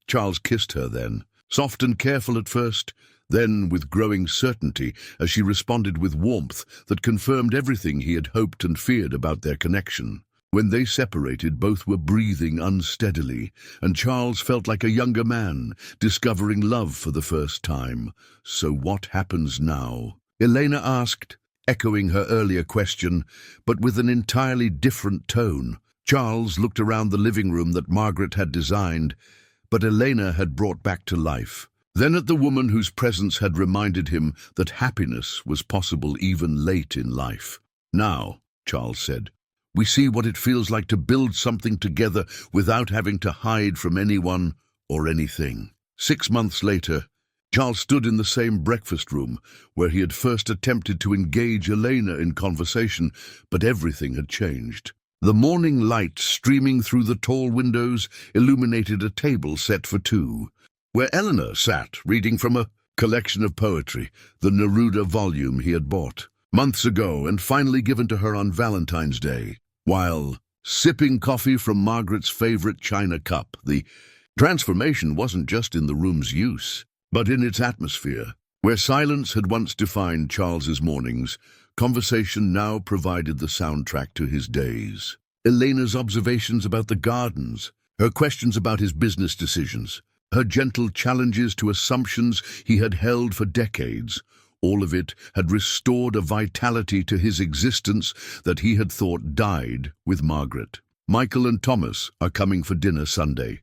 A: Charles kissed her then, soft and careful at first, then with growing certainty as she responded with warmth that confirmed everything he had hoped and feared about their connection. When they separated, both were breathing unsteadily, and Charles felt like a younger man, discovering love for the first time. "So what happens now?" Elena asked, echoing her earlier question, but with an entirely different tone. Charles looked around the living room that Margaret had designed, but Elena had brought back to life. Then at the woman whose presence had reminded him that happiness was possible even late in life. "Now," Charles said, "we see what it feels like to build something together without having to hide from anyone or anything." 6 months later, Charles stood in the same breakfast room where he had first attempted to engage Elena in conversation, but everything had changed. The morning light streaming through the tall windows illuminated a table set for two, where Elena sat reading from a collection of poetry, the Neruda volume he had bought months ago and finally given to her on Valentine's Day, while sipping coffee from Margaret's favorite china cup. The transformation wasn't just in the room's use, but in its atmosphere. Where silence had once defined Charles's mornings, conversation now provided the soundtrack to his days. Elena's observations about the gardens, her questions about his business decisions, her gentle challenges to assumptions he had held for decades, all of it had restored a vitality to his existence that he had thought died with Margaret. "Michael and Thomas are coming for dinner Sunday,"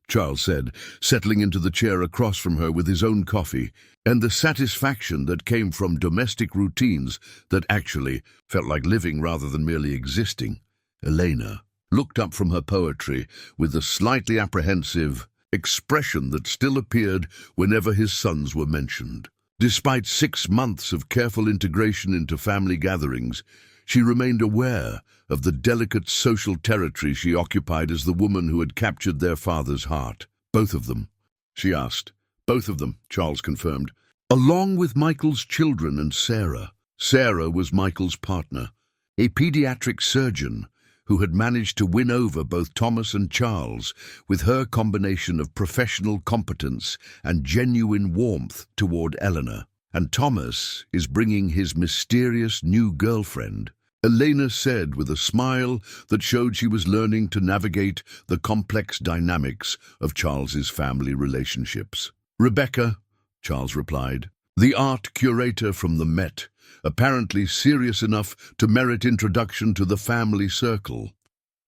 A: Charles said, settling into the chair across from her with his own coffee, and the satisfaction that came from domestic routines that actually felt like living rather than merely existing. Elena looked up from her poetry with the slightly apprehensive expression that still appeared whenever his sons were mentioned. Despite 6 months of careful integration into family gatherings, she remained aware of the delicate social territory she occupied as the woman who had captured their father's heart. "Both of them?" she asked. "Both of them," Charles confirmed, "along with Michael's children and Sarah." Sarah was Michael's partner, a pediatric surgeon who had managed to win over both Thomas and Charles with her combination of professional competence and genuine warmth toward Eleanor. "And Thomas is bringing his mysterious new girlfriend," Elena said with a smile that showed she was learning to navigate the complex dynamics of Charles's family relationships. "Rebecca," Charles replied, "the art curator from the Met, apparently serious enough to merit introduction to the family circle."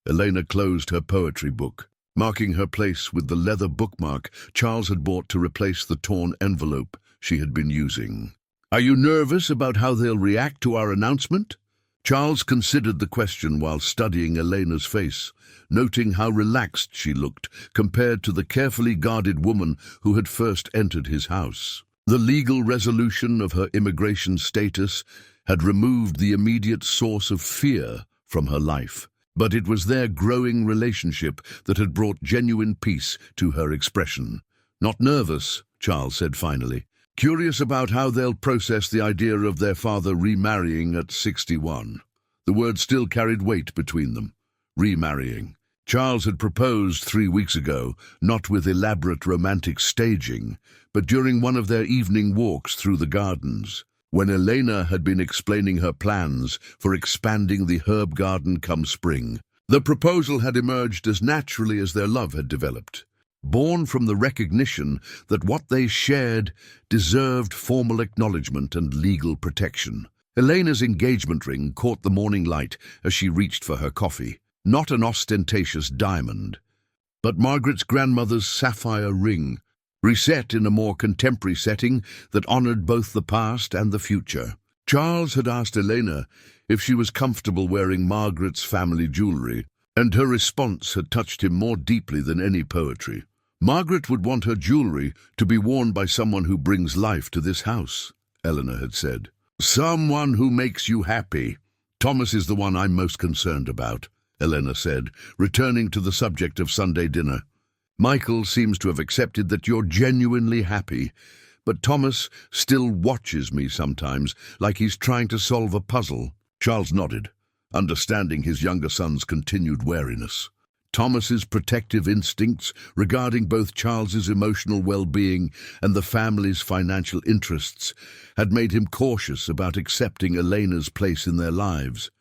A: Elena closed her poetry book, marking her place with the leather bookmark Charles had bought to replace the torn envelope she had been using. "Are you nervous about how they'll react to our announcement?" Charles considered the question while studying Elena's face, noting how relaxed she looked compared to the carefully guarded woman who had first entered his house. The legal resolution of her immigration status had removed the immediate source of fear from her life, but it was their growing relationship that had brought genuine peace to her expression. "Not nervous," Charles said finally. "Curious about how they'll process the idea of their father remarrying at 61. The word still carried weight between them. Remarrying. Charles had proposed 3 weeks ago, not with elaborate romantic staging, but during one of their evening walks through the gardens, when Elena had been explaining her plans for expanding the herb garden come spring. The proposal had emerged as naturally as their love had developed, born from the recognition that what they shared deserved formal acknowledgement and legal protection. Elena's engagement ring caught the morning light as she reached for her coffee. Not an ostentatious diamond, but Margaret's grandmother's sapphire ring, reset in a more contemporary setting that honored both the past and the future. Charles had asked Elena if she was comfortable wearing Margaret's family jewelry, and her response had touched him more deeply than any poetry. "Margaret would want her jewelry to be worn by someone who brings life to this house," Elena had said. "Someone who makes you happy. Thomas is the one I'm most concerned about," Elena said, returning to the subject of Sunday dinner. "Michael seems to have accepted that you're genuinely happy, but Thomas still watches me sometimes, like he's trying to solve a puzzle." Charles nodded, understanding his younger son's continued wariness. Thomas's protective instincts regarding both Charles's emotional well-being and the family's financial interests had made him cautious about accepting Elena's place in their lives.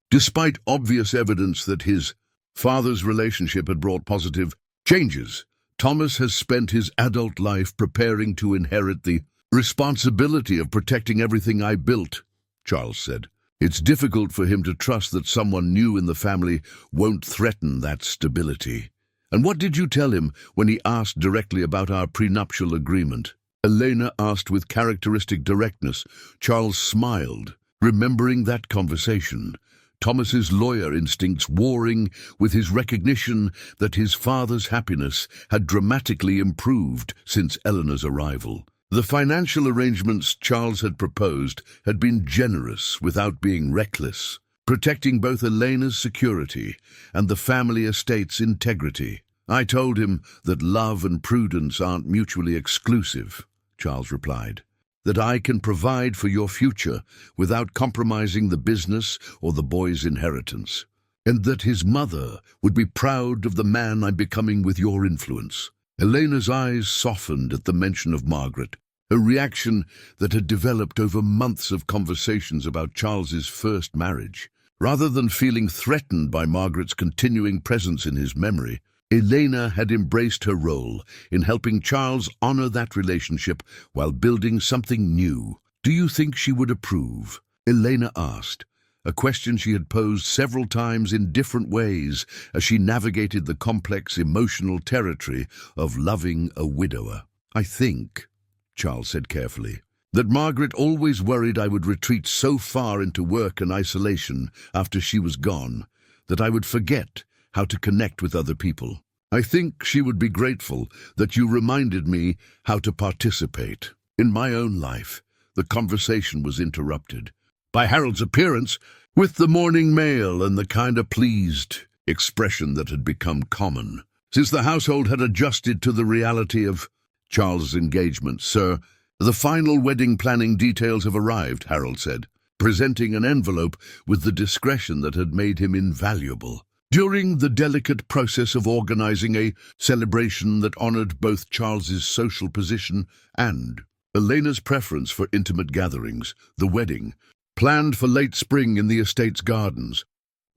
A: Despite obvious evidence that his father's relationship had brought positive changes, Thomas has spent his adult life preparing to inherit the responsibility of protecting everything I built, Charles said. It's difficult for him to trust that someone new in the family won't threaten that stability. "And what did you tell him when he asked directly about our prenuptial agreement?" Elena asked with characteristic directness. Charles smiled, remembering that conversation, Thomas's lawyer instincts warring with his recognition that his father's happiness had dramatically improved since Eleanor's arrival. The financial arrangements Charles had proposed had been generous without being reckless, protecting both Elena's security and the family estate's integrity. "I told him that love and prudence aren't mutually exclusive," Charles replied, "that I can provide for your future without compromising the business or the boy's inheritance, and that his mother would be proud of the man I'm becoming with your influence." Elena's eyes softened at the mention of Margaret, a reaction that had developed over months of conversations about Charles's first marriage. Rather than feeling threatened by Margaret's continuing presence in his memory, Elena had embraced her role in helping Charles honor that relationship while building something new. "Do you think she would approve?" Elena asked, a question she had posed several times in different ways as she navigated the complex emotional territory of loving a widower. "I think," Charles said carefully, "that Margaret always worried I would retreat so far into work and isolation after she was gone that I would forget how to connect with other people. I think she would be grateful that you reminded me how to participate." In my own life, the conversation was interrupted by Harold's appearance with the morning mail and the kind of pleased expression that had become common since the household had adjusted to the reality of Charles's engagement. "Sir, the final wedding planning details have arrived," Harold said, presenting an envelope with the discretion that had made him invaluable. During the delicate process of organizing a celebration that honored both Charles's social position and Elena's preference for intimate gatherings, the wedding, planned for late spring in the estate's gardens,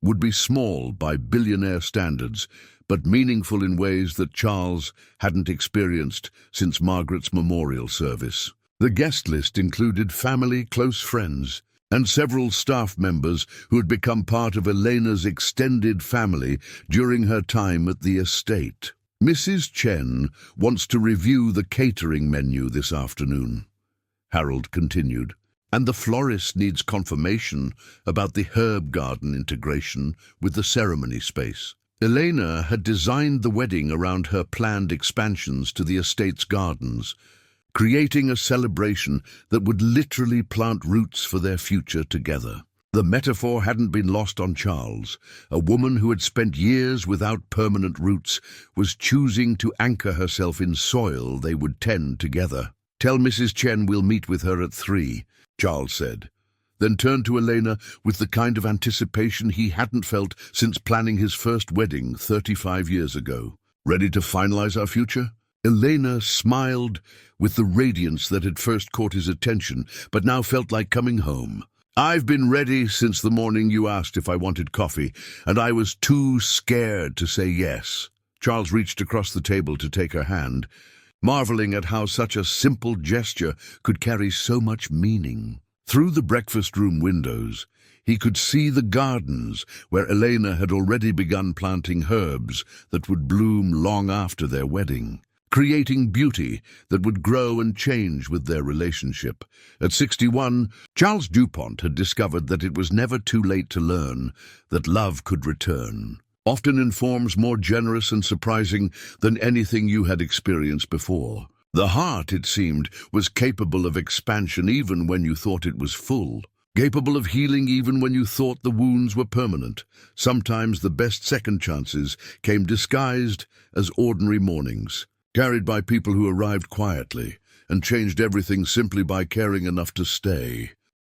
A: would be small by billionaire standards, but meaningful in ways that Charles hadn't experienced since Margaret's memorial service. The guest list included family, close friends, and several staff members who had become part of Elena's extended family during her time at the estate. "Mrs. Chen wants to review the catering menu this afternoon," Harold continued, "and the florist needs confirmation about the herb garden integration with the ceremony space." Elena had designed the wedding around her planned expansions to the estate's gardens, creating a celebration that would literally plant roots for their future together. The metaphor hadn't been lost on Charles. A woman who had spent years without permanent roots was choosing to anchor herself in soil they would tend together. "Tell Mrs. Chen we'll meet with her at 3, Charles said, then turned to Elena with the kind of anticipation he hadn't felt since planning his first wedding 35 years ago. "Ready to finalize our future?" Elena smiled with the radiance that had first caught his attention, but now felt like coming home. "I've been ready since the morning you asked if I wanted coffee, and I was too scared to say yes." Charles reached across the table to take her hand, marveling at how such a simple gesture could carry so much meaning. Through the breakfast room windows, he could see the gardens where Elena had already begun planting herbs that would bloom long after their wedding, creating beauty that would grow and change with their relationship. At 61, Charles DuPont had discovered that it was never too late to learn that love could return. often in forms more generous and surprising than anything you had experienced before. The heart, it seemed, was capable of expansion even when you thought it was full, capable of healing even when you thought the wounds were permanent. Sometimes the best second chances came disguised as ordinary mornings, carried by people who arrived quietly and changed everything simply by caring enough to stay.